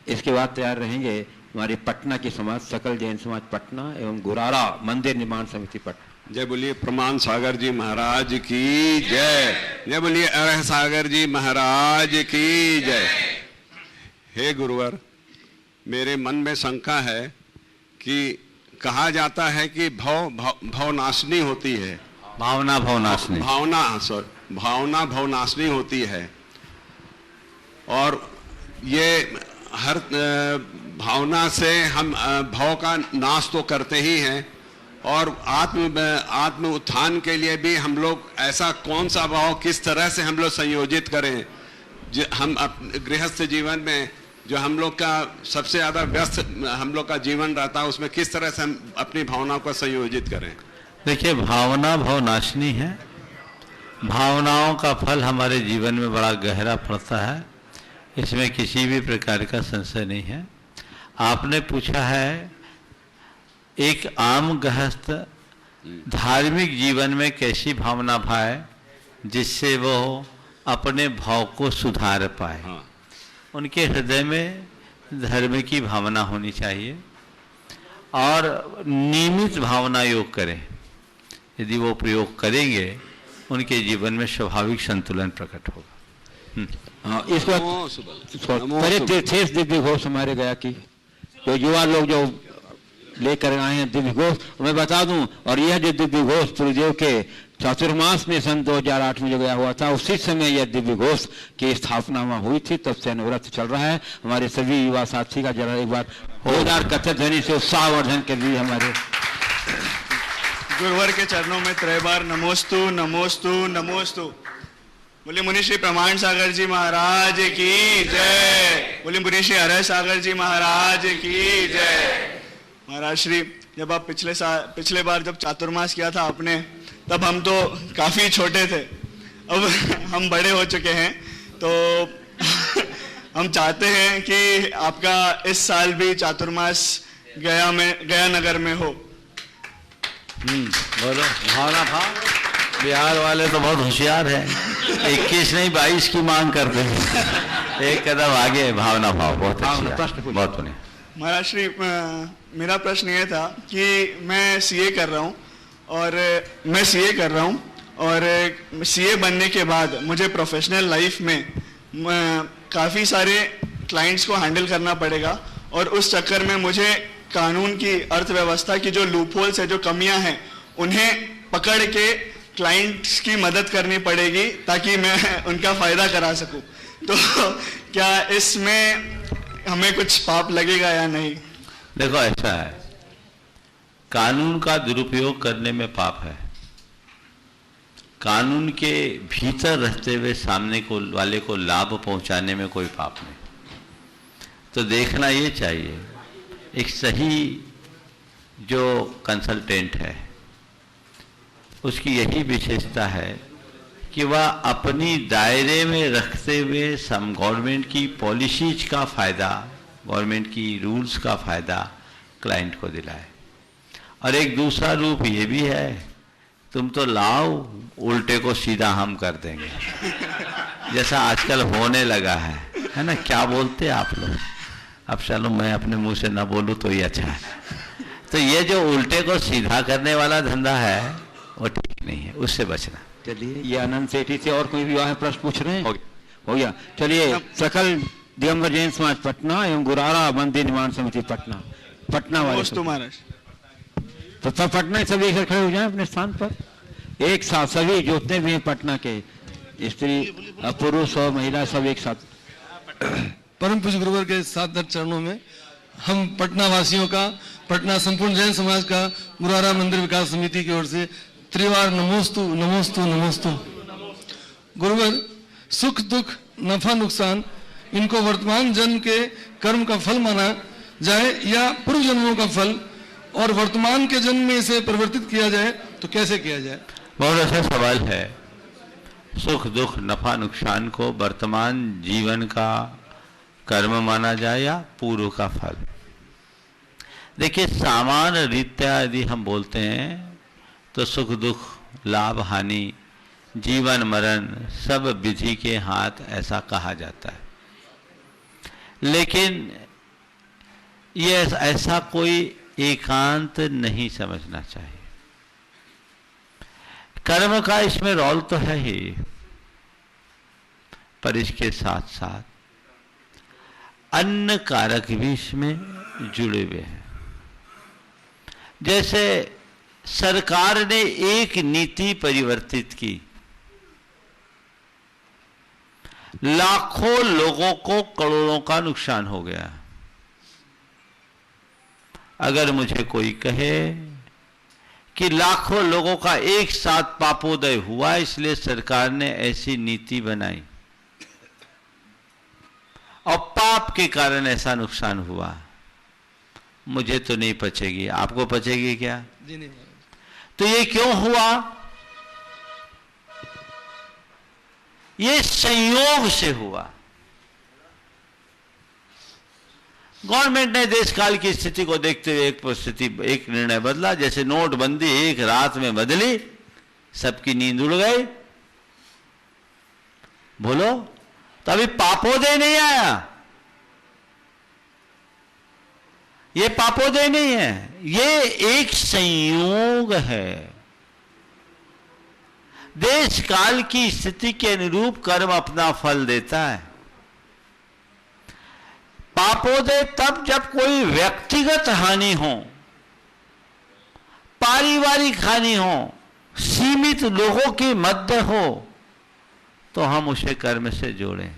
इसके बाद तैयार रहेंगे हमारे पटना की समाज, सकल जैन समाज पटना एवं गुरारा मंदिर निर्माण समिति पटना।
जय बोलिए प्रमाण सागर जी महाराज की जय। जय बोलिए अरह सागर जी महाराज की जय। हे गुरुवर, मेरे मन में शंका है कि कहा जाता है कि भवनाशनी होती है,
भावना भवनाशनी,
भावना भवनाशनी होती है, और ये हर भावना से हम भव का नाश तो करते ही हैं, और आत्म उत्थान के लिए भी हम लोग ऐसा कौन सा भाव किस तरह से हम लोग संयोजित करें, हम गृहस्थ जीवन में जो हम लोग का सबसे ज़्यादा व्यस्त हम लोग का जीवन रहता है, उसमें किस तरह से हम अपनी भावनाओं को संयोजित करें।
देखिए, भावना भवनाशनी है। भावनाओं का फल हमारे जीवन में बड़ा गहरा पड़ता है, इसमें किसी भी प्रकार का संशय नहीं है। आपने पूछा है एक आम गृहस्थ धार्मिक जीवन में कैसी भावना भाए जिससे वो अपने भाव को सुधार पाए।
हाँ।
उनके हृदय में धर्म की भावना होनी चाहिए और नियमित भावना योग करें। यदि वो प्रयोग करेंगे उनके जीवन में स्वाभाविक संतुलन प्रकट होगा।
हाँ, इस वक्त तीर्थ दिव्य घोष हमारे गया की जो युवा लोग जो लेकर आए हैं दिव्य घोष, मैं बता दूं, और यह जो दिव्य घोष गुरुदेव के चातुर्मास में सन 2008 में जो गया हुआ था, उसी समय यह दिव्य घोष की स्थापना वहां हुई थी, तब से अनवरत चल रहा है। हमारे सभी युवा साथी का जरा एक बार जोरदार कथक ध्वनि से उत्साहवर्धन के लिए हमारे
गुरुवर के चरणों में त्रय बार नमोस्तु नमोस्तु नमोस्तु। बोले मुनि श्री प्रमाण सागर जी महाराज की जय। बोले मुनि श्री अरह सागर जी महाराज की जय। महाराज श्री, जब आप पिछले बार जब चातुर्मास किया था आपने, तब हम तो काफी छोटे थे, अब हम बड़े हो चुके हैं, तो हम चाहते हैं कि आपका इस साल भी चातुर्मास गया नगर में हो।
बोलो भावना भाव। बिहार वाले तो बहुत होशियार हैं, 21 नहीं 22 की मांग करते हैं। एक कदम आगे भावना भाव। बहुत अच्छा, बहुत बढ़िया।
महाराज श्री, मेरा प्रश्न ये था कि मैं सीए कर रहा हूँ और सीए बनने के बाद मुझे प्रोफेशनल लाइफ में काफ़ी सारे क्लाइंट्स को हैंडल करना पड़ेगा, और उस चक्कर में मुझे कानून की, अर्थव्यवस्था की जो लूपहोल्स है, जो कमियां हैं, उन्हें पकड़ के क्लाइंट्स की मदद करनी पड़ेगी ताकि मैं उनका फ़ायदा करा सकूं। तो क्या इसमें हमें कुछ पाप लगेगा या नहीं?
देखो, ऐसा है, कानून का दुरुपयोग करने में पाप है। कानून के भीतर रहते हुए सामने वाले को लाभ पहुंचाने में कोई पाप नहीं। तो देखना ये चाहिए, एक सही जो कंसल्टेंट है उसकी यही विशेषता है कि वह अपनी दायरे में रखते हुए गवर्नमेंट की पॉलिसीज का फ़ायदा, गवर्नमेंट की रूल्स का फ़ायदा क्लाइंट को दिलाए। और एक दूसरा रूप ये भी है, तुम तो लाओ, उल्टे को सीधा हम कर देंगे, जैसा आजकल होने लगा है ना। क्या बोलते आप लोग? अब चलो मैं अपने मुंह से ना बोलूं तो ये अच्छा है। तो ये जो उल्टे को सीधा करने वाला धंधा है वो ठीक नहीं है, उससे बचना।
चलिए, ये आनंद सेठी से और कोई भी वहाँ प्रश्न पूछ रहे हैं? हो गया। चलिए, सकल दिगंबर जैन समाज पटना एवं गुरारा मंदिर निर्माण समिति पटना वाले तो सब पटना सभी खड़े हो जाएं अपने स्थान पर, एक साथ सभी जितने भी हैं पटना के स्त्री पुरुष और महिला सब एक साथ।
परम पूज्य गुरुवर के सात चरणों में हम पटना वासियों का, पटना संपूर्ण जैन समाज का गुरारा मंदिर विकास समिति की ओर से त्रिवार नमोस्तु नमोस्तु नमोस्तु। गुरुवर, सुख दुख नफा नुकसान इनको वर्तमान जन्म के कर्म का फल माना जाए या पूर्व जन्मों का फल, और वर्तमान के जन्म में इसे परिवर्तित किया जाए तो कैसे किया जाए?
बहुत अच्छा सवाल है। सुख दुख नफा नुकसान को वर्तमान जीवन का कर्म माना जाए या पूर्व का फल? देखिए, सामान्य रीत्या यदि हम बोलते हैं तो सुख दुख लाभ हानि जीवन मरण सब विधि के हाथ, ऐसा कहा जाता है। लेकिन ये ऐसा कोई एकांत नहीं समझना चाहिए। कर्म का इसमें रोल तो है ही, पर इसके साथ साथ अन्य कारक भी इसमें जुड़े हुए हैं। जैसे सरकार ने एक नीति परिवर्तित की, लाखों लोगों को करोड़ों का नुकसान हो गया। अगर मुझे कोई कहे कि लाखों लोगों का एक साथ पापोदय हुआ इसलिए सरकार ने ऐसी नीति बनाई और पाप के कारण ऐसा नुकसान हुआ, मुझे तो नहीं पचेगी। आपको पचेगी क्या?
जी नहीं।
तो ये क्यों हुआ? ये संयोग से हुआ। गवर्नमेंट ने देश काल की स्थिति को देखते हुए एक निर्णय बदला। जैसे नोटबंदी एक रात में बदली, सबकी नींद उड़ गई। बोलो, तो अभी पापोदय नहीं आया। ये पापोदय नहीं है, ये एक संयोग है। देश काल की स्थिति के अनुरूप कर्म अपना फल देता है। पापोदय तब जब कोई व्यक्तिगत हानि हो, पारिवारिक हानि हो, सीमित लोगों के मध्य हो, तो हम उसे कर्म से जोड़ें।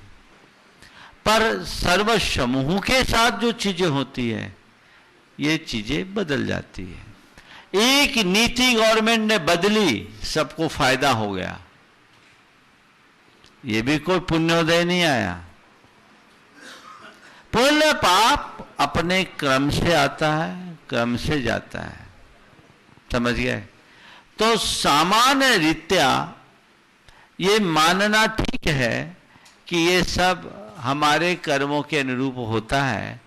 पर सर्व समूह के साथ जो चीजें होती है, ये चीजें बदल जाती है। एक नीति गवर्नमेंट ने बदली, सबको फायदा हो गया, ये भी कोई पुण्योदय नहीं आया। पुण्य पाप अपने क्रम से आता है, क्रम से जाता है। समझ गए? तो सामान्य रीत्या ये मानना ठीक है कि ये सब हमारे कर्मों के अनुरूप होता है,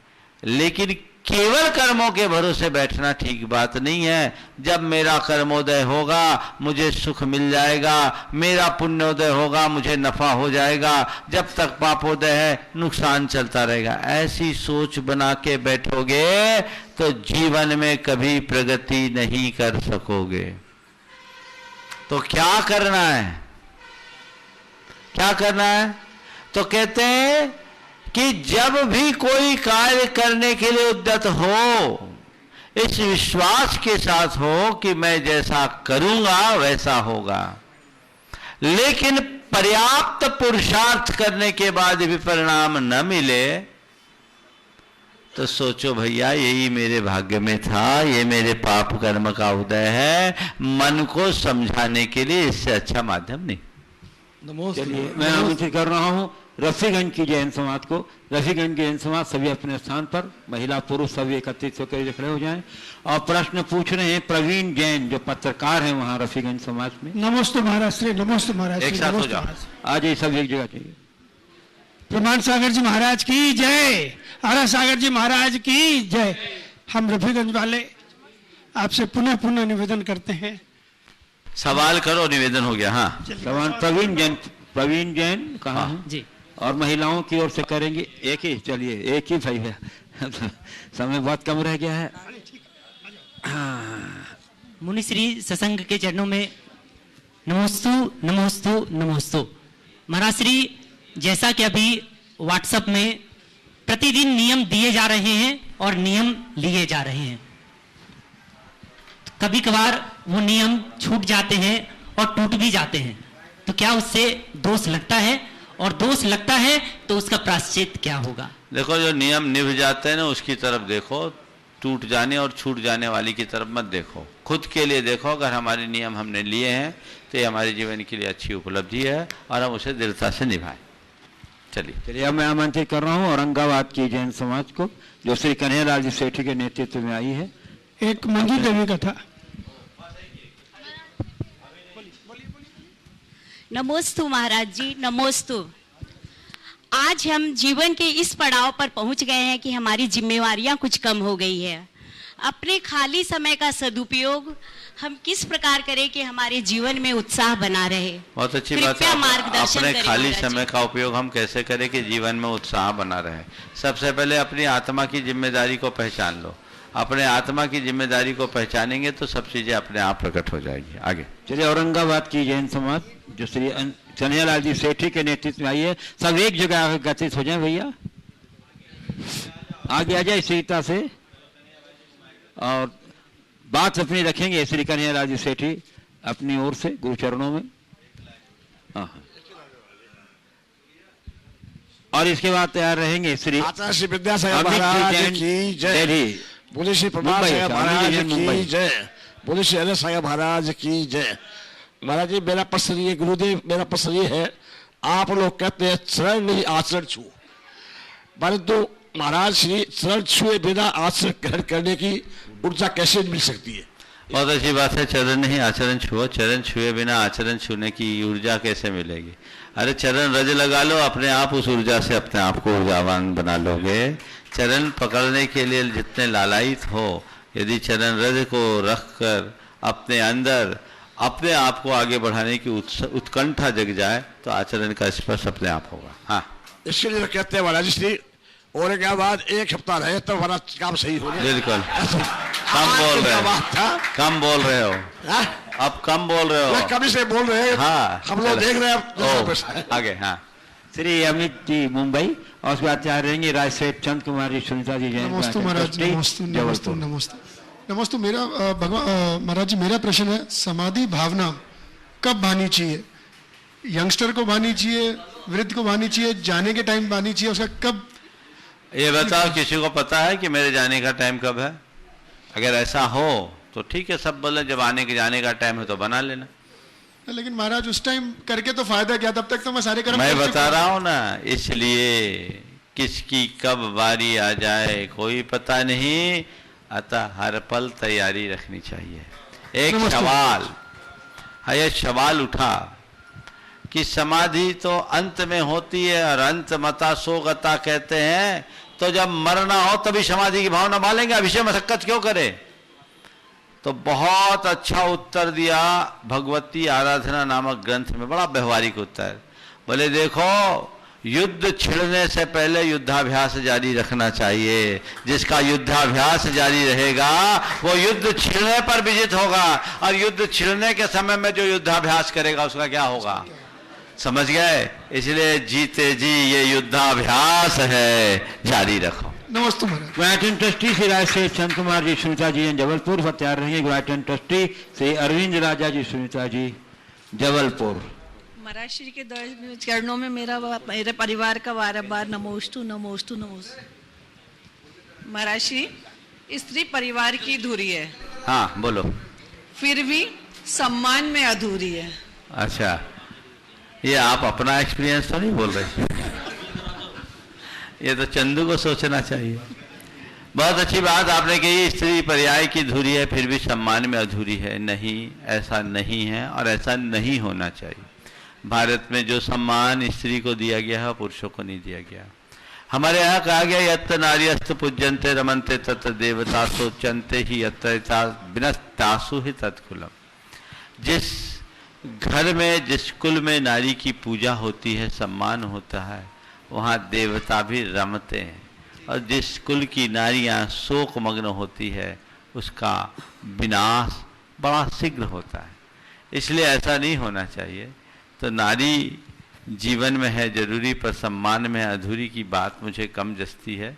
लेकिन केवल कर्मों के भरोसे बैठना ठीक बात नहीं है। जब मेरा कर्मोदय होगा मुझे सुख मिल जाएगा, मेरा पुण्योदय होगा मुझे नफा हो जाएगा, जब तक पापोदय है नुकसान चलता रहेगा। ऐसी सोच बना के बैठोगे तो जीवन में कभी प्रगति नहीं कर सकोगे। तो क्या करना है? क्या करना है? तो कहते हैं कि जब भी कोई कार्य करने के लिए उद्यत हो, इस विश्वास के साथ हो कि मैं जैसा करूंगा वैसा होगा। लेकिन पर्याप्त पुरुषार्थ करने के बाद भी परिणाम न मिले तो सोचो भैया यही मेरे भाग्य में था, ये मेरे पाप कर्म का उदय है। मन को समझाने के लिए इससे अच्छा माध्यम नहीं।
चलिए, मैं आमंत्रित कर रहा हूँ रफीगंज की जैन समाज को। रफीगंज की जैन समाज सभी अपने स्थान पर, महिला पुरुष सभी एकत्रित होकर खड़े हो जाएं और प्रश्न पूछ रहे हैं प्रवीण जैन जो पत्रकार हैं वहां रफीगंज समाज में।
नमस्ते महाराज श्री, नमस्ते महाराज।
एक साथ हो जाओ,
आज ये सब एक जगह चाहिए।
प्रमाण सागर जी महाराज की जय, आरा सागर जी महाराज की जय। हम रफीगंज वाले आपसे पुनः पुनः निवेदन करते हैं।
सवाल करो, निवेदन हो गया। हाँ,
सवाल प्रवीण जैन कहाँ हैं?
जी,
और महिलाओं की ओर से करेंगे एक ही। चलिए, एक ही भाई है, समय बहुत कम रह गया है।
मुनिश्री सत्संग के चरणों में नमोस्तु नमोस्तु नमोस्तु। महाराज श्री, जैसा कि अभी व्हाट्सएप में प्रतिदिन नियम दिए जा रहे हैं और नियम लिए जा रहे हैं, कभी कभार वो नियम छूट जाते हैं और टूट भी जाते हैं, तो क्या उससे दोष लगता है? और दोष लगता है तो उसका प्रायश्चित क्या होगा?
देखो, जो नियम निभ जाते हैं ना उसकी तरफ देखो, टूट जाने और छूट जाने वाली की तरफ मत देखो। खुद के लिए देखो, अगर हमारे नियम हमने लिए हैं तो ये हमारे जीवन के लिए अच्छी उपलब्धि है और हम उसे दृढ़ता से निभाएं। चलिए,
अब मैं आमंत्रित कर रहा हूँ औरंगाबाद की जैन समाज को जो श्री कन्हैयालाल जी सेठी के नेतृत्व में आई है।
एक मंगी देवी कथा।
नमोस्तु महाराज जी, नमोस्तु। आज हम जीवन के इस पड़ाव पर पहुंच गए हैं कि हमारी जिम्मेवारियां कुछ कम हो गई है। अपने खाली समय का सदुपयोग हम किस प्रकार करें कि हमारे जीवन में उत्साह बना रहे।
बहुत अच्छी बात है।
मार्गदर्शन
अपने
करें
खाली
महाराज
समय का उपयोग हम कैसे करें कि जीवन में उत्साह बना रहे। सबसे पहले अपनी आत्मा की जिम्मेदारी को पहचान लो। अपने आत्मा की जिम्मेदारी को पहचानेंगे तो सब चीजें अपने आप प्रकट हो जाएगी। आगे
चलिए, औरंगाबाद की जैन समाज जो श्री कन्हैयालाल जी सेठी के नेतृत्व में आई है, सब एक जगह एकत्रित हो जाए भैया, आगे आ जाए सीता से और बात अपनी रखेंगे श्री कन्हैयालाल जी सेठी अपनी ओर से गुरु चरणों में। और इसके बाद तैयार रहेंगे श्री
आचार्य विद्यासागर महाराज की जय, बोले श्री प्रभात सागर महाराज की जय, बोले श्री अनंत सागर महाराज की जय। महाराज जी, मेरा प्रश्न ये, गुरुदेव मेरा प्रश्न ये है, आप लोग कहते हैं शरण नहीं आचरण छू, परंतु महाराज श्री शरण छुए बिना आचरण ग्रहण करने की ऊर्जा कैसे मिल सकती है?
बहुत अच्छी बात है। चरण नहीं आचरण छुओ, चरण छुए बिना आचरण छूने की ऊर्जा कैसे मिलेगी? अरे चरण रज लगा लो, अपने आप उस ऊर्जा से अपने आप को ऊर्जावान बना लोगे। चरण पकड़ने के लिए जितने लालायित हो, यदि चरण रज को रखकर अपने अंदर अपने आप को आगे बढ़ाने की उत्कंठा जग जाए तो आचरण का स्पर्श अपने आप होगा। हाँ,
इसके लिए कहते हैं महाराज श्री, और क्या बाद एक हफ्ता रहे तो हमारा काम सही हो जाए।
बिल्कुल कम बोल रहे हो, कम बोल रहे हो, अब कम बोल रहे हो,
कभी से बोल रहे हैं। हाँ, हम लोग देख रहे हैं
आगे। हाँ,
श्री अमित जी मुंबई, और उसके बाद तैयार रहेंगे राजसेठ चंद कुमार जी सुनीता जी जैन।
नमस्ते महाराज, नमस्ते नमस्ते नमस्ते नमस्ते। मेरा महाराज जी, मेरा प्रश्न है, समाधि भावना कब भानी चाहिए? यंगस्टर को भानी चाहिए, वृद्ध को भानी चाहिए, जाने के टाइम भानी चाहिए, उसका कब?
ये बताओ, किसी को पता है कि मेरे जाने का टाइम कब है? अगर ऐसा हो तो ठीक है, सब बोले जब आने के जाने का टाइम है तो बना लेना।
लेकिन महाराज उस टाइम करके तो फायदा क्या, तब तक तो मैं सारे कर्म
मैं बता रहा हूं ना, इसलिए किसकी कब बारी आ जाए कोई पता नहीं, अतः हर पल तैयारी रखनी चाहिए। एक सवाल है, ये सवाल उठा कि समाधि तो अंत में होती है और अंत मता सो गता कहते हैं, तो जब मरना हो तभी समाधि की भावना मालेंगे, अभिषेक मशक्कत क्यों करे? तो बहुत अच्छा उत्तर दिया भगवती आराधना नामक ग्रंथ में, बड़ा व्यवहारिक उत्तर। बोले देखो, युद्ध छिड़ने से पहले युद्धाभ्यास जारी रखना चाहिए। जिसका युद्धाभ्यास जारी रहेगा वो युद्ध छिड़ने पर विजित होगा, और युद्ध छिड़ने के समय में जो युद्धाभ्यास करेगा उसका क्या होगा? समझ गए? इसलिए जीते जी ये युद्धाभ्यास है, जारी रखो।
नमस्ते महाराज।
ग्वाइटन ट्रस्टी श्री राजसेठ चंद कुमार जी सुनीता जी जबलपुर, पर तैयार रहेंगे ग्वाइटन ट्रस्टी श्री अरविंद राजा जी सुनीता जी जबलपुर।
महाराज श्री के चरणों में मेरे परिवार का बार नमोस्तु नमोस्तु नमोस्तु। महाराज श्री, स्त्री परिवार की धुरी है।
हाँ बोलो।
फिर भी सम्मान में अधूरी है।
अच्छा, ये आप अपना एक्सपीरियंस तो नहीं बोल रहे, ये तो चंदू को सोचना चाहिए। बहुत अच्छी बात आपने कही, स्त्री पर्याय की धुरी है फिर भी सम्मान में अधूरी है। नहीं, ऐसा नहीं है और ऐसा नहीं होना चाहिए। भारत में जो सम्मान स्त्री को दिया गया है पुरुषों को नहीं दिया गया। हमारे यहाँ कहा गया, यत्त नार्यस्त पूज्यन्ते रमन्ते तत् देवतासु चन्ते ही यत्त विनस्तासु ही तत्कुलम। जिस घर में, जिस कुल में नारी की पूजा होती है, सम्मान होता है, वहाँ देवता भी रमते हैं। और जिस कुल की नारियाँ शोक मग्न होती है उसका विनाश बड़ा शीघ्र होता है। इसलिए ऐसा नहीं होना चाहिए। तो नारी जीवन में है जरूरी, पर सम्मान में अधूरी की बात मुझे कम जचती है।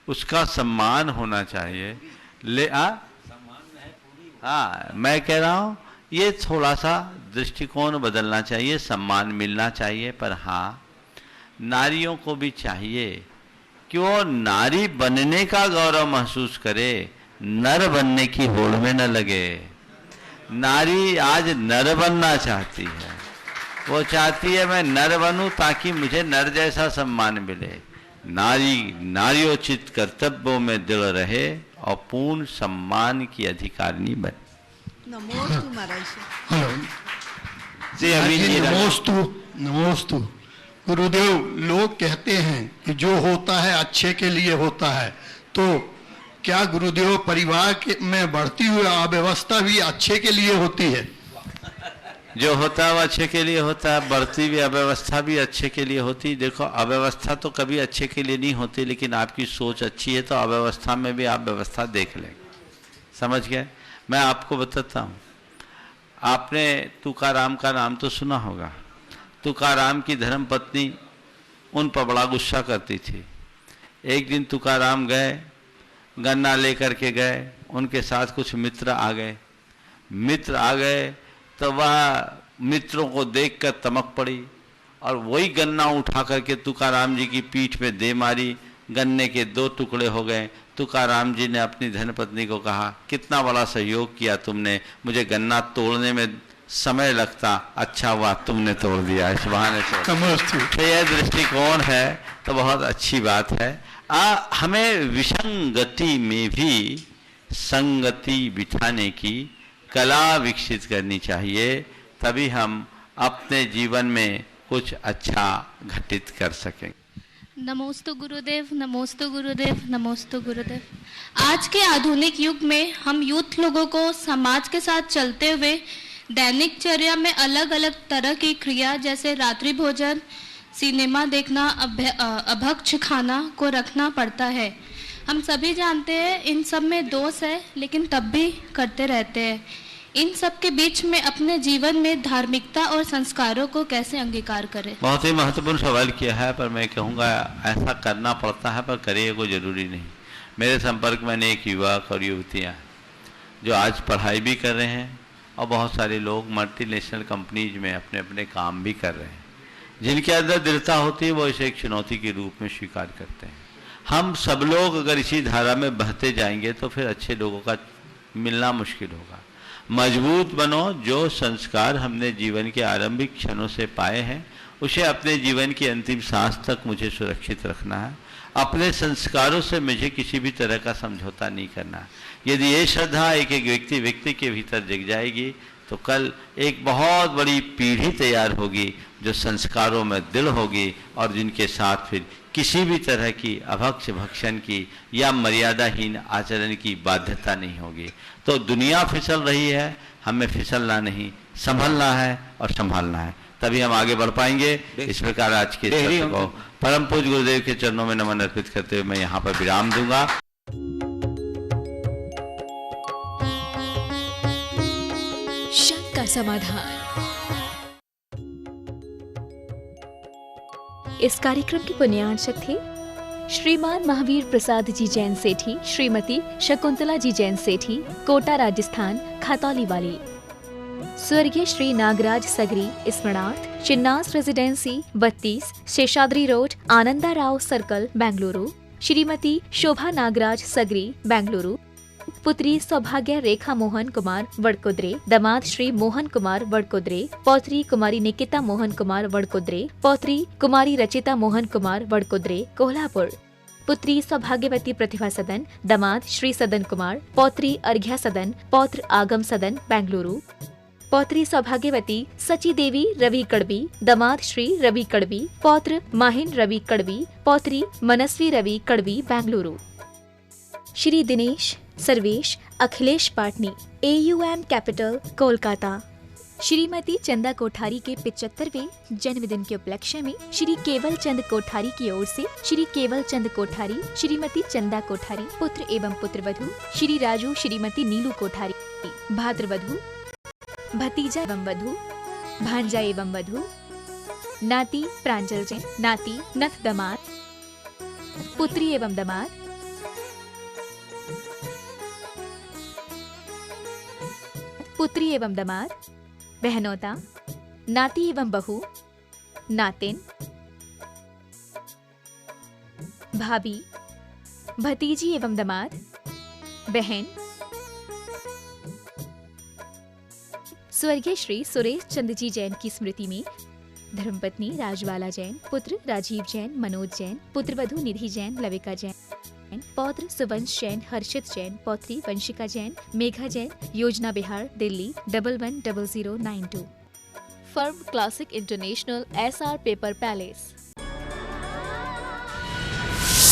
उसका सम्मान होना चाहिए। हाँ, मैं कह रहा हूँ ये थोड़ा सा दृष्टिकोण बदलना चाहिए। सम्मान मिलना चाहिए, पर हाँ नारियों को भी चाहिए कि वो नारी बनने का गौरव महसूस करे, नर बनने की होड़ में न लगे। नारी आज नर बनना चाहती है, वो चाहती है मैं नर बनूं ताकि मुझे नर जैसा सम्मान मिले। नारी नार्योचित कर्तव्यों में दृढ़ रहे और पूर्ण सम्मान की अधिकारिणी बने।
नमोस्तु महाराज।
श्री अरविंद जी
नमोस्तु नमोस्तु। गुरुदेव, लोग कहते हैं कि जो होता है अच्छे के लिए होता है, तो क्या गुरुदेव परिवार में बढ़ती हुई अव्यवस्था भी अच्छे के लिए होती है?
जो होता है वो अच्छे के लिए होता है, बढ़ती हुई अव्यवस्था भी अच्छे के लिए होती। देखो, अव्यवस्था तो कभी अच्छे के लिए नहीं होती, लेकिन आपकी सोच अच्छी है तो अव्यवस्था में भी आप व्यवस्था देख लेंगे। समझ गए? मैं आपको बताता हूँ, आपने तुकाराम का नाम तो सुना होगा। तुकाराम की धर्म पत्नी उन पर बड़ा गुस्सा करती थी। एक दिन तुकाराम गए, गन्ना लेकर के गए, उनके साथ कुछ मित्र आ गए। मित्र आ गए तो वह मित्रों को देखकर तमक पड़ी और वही गन्ना उठा करके तुकाराम जी की पीठ पे दे मारी। गन्ने के 2 टुकड़े हो गए। तुकाराम जी ने अपनी धर्मपत्नी को कहा, कितना बड़ा सहयोग किया तुमने, मुझे गन्ना तोड़ने में समय लगता, अच्छा हुआ तुमने तोड़ दिया इस बहाने से। तो यह दृष्टिकोण है तो बहुत अच्छी बात है। हमें विसंगति में भी संगति बिठाने की कला विकसित करनी चाहिए, तभी हम अपने जीवन में कुछ अच्छा घटित कर सकेंगे।
नमोस्तु गुरुदेव, नमोस्तु गुरुदेव, नमोस्तु गुरुदेव। आज के आधुनिक युग में हम यूथ लोगों को समाज के साथ चलते हुए दैनिक चर्या में अलग अलग तरह की क्रिया जैसे रात्रि भोजन, सिनेमा देखना, अभक्ष खाना को रखना पड़ता है। हम सभी जानते हैं इन सब में दोष है, लेकिन तब भी करते रहते हैं। इन सब के बीच में अपने जीवन में धार्मिकता और संस्कारों को कैसे अंगीकार करें?
बहुत ही महत्वपूर्ण सवाल किया है, पर मैं कहूँगा ऐसा करना पड़ता है, पर करिए कोई ज़रूरी नहीं। मेरे संपर्क में अनेक युवक और युवतियाँ जो आज पढ़ाई भी कर रहे हैं और बहुत सारे लोग मल्टीनेशनल कंपनीज में अपने अपने काम भी कर रहे हैं। जिनके अंदर दृढ़ता होती है वो इसे एक चुनौती के रूप में स्वीकार करते हैं। हम सब लोग अगर इसी धारा में बहते जाएंगे तो फिर अच्छे लोगों का मिलना मुश्किल होगा। मजबूत बनो। जो संस्कार हमने जीवन के आरंभिक क्षणों से पाए हैं उसे अपने जीवन की अंतिम सांस तक मुझे सुरक्षित रखना है। अपने संस्कारों से मुझे किसी भी तरह का समझौता नहीं करना है। यदि ये श्रद्धा एक एक व्यक्ति के भीतर जग जाएगी तो कल एक बहुत बड़ी पीढ़ी तैयार होगी जो संस्कारों में दृढ़ होगी और जिनके साथ फिर किसी भी तरह की अभक्ष भक्षण की या मर्यादाहीन आचरण की बाध्यता नहीं होगी। तो दुनिया फिसल रही है, हमें फिसलना नहीं, संभलना है और संभालना है, तभी हम आगे बढ़ पाएंगे। इस प्रकार आज के सत्र को परम पूज्य गुरुदेव के चरणों में नमन अर्पित करते हुए मैं यहाँ पर विराम दूंगा।
शक का समाधान। इस कार्यक्रम के पुण्यार्चक थे श्रीमान महावीर प्रसाद जी जैन सेठी, श्रीमती शकुंतला जी जैन सेठी, कोटा राजस्थान, खातौली वाली। स्वर्गीय श्री नागराज सगरी स्मरणार्थ, Chinnas residency 32, Sheshadri road, Ananda Rao circle, Bengaluru. Shrimati Shobha Nagaraj Sagari, Bengaluru. पुत्री सौभाग्य रेखा मोहन कुमार वडकुद्रे, दामाद श्री मोहन कुमार वडकुद्रे, पौत्री कुमारी निकिता मोहन कुमार वडकुद्रे, पौत्री कुमारी रचिता मोहन कुमार वडकुद्रे, कोल्हापुर। पुत्री सौभाग्यवती प्रतिभा सदन, दामाद श्री सदन कुमार, पौत्री अर्घ्या सदन, पौत्र आगम सदन, बेंगलुरु। पौत्री सौभाग्यवती सची देवी रवि कड़बी, दामाद श्री रवि कड़बी, पौत्र माहिन रवि कड़बी, पौत्री मनस्वी रवि कड़बी, बेंगलुरु। Shri Dinesh Sarvesh Akhilesh Patni, AUM capital, Kolkata. श्रीमती चंदा कोठारी के 75वें जन्मदिन के उपलक्ष्य में श्री केवल चंद कोठारी की ओर से श्री केवल चंद कोठारी, श्रीमती चंदा कोठारी, पुत्र एवं पुत्रवधू श्री राजू, श्रीमती नीलू कोठारी, भाद्रवधू, भतीजा एवं वधू, भांजा एवं वधू, नाती प्रांजल जैन, नाती नथ दामाद, पुत्री एवं दामाद, पुत्री एवं दामाद, बहनोता, नाती एवं बहू, नातिन, भाभी, भतीजी एवं दामाद, बहन। स्वर्गीय श्री सुरेश चंद जी जैन की स्मृति में धर्मपत्नी राजबाला जैन, पुत्र राजीव जैन, मनोज जैन, पुत्रवधू निधि जैन, लविका जैन, पौत्र सुवंश जैन, हर्षित जैन, पौत्री वंशिका जैन, मेघा जैन, योजना Bihar, Delhi 110092। Firm classic international, SR paper palace.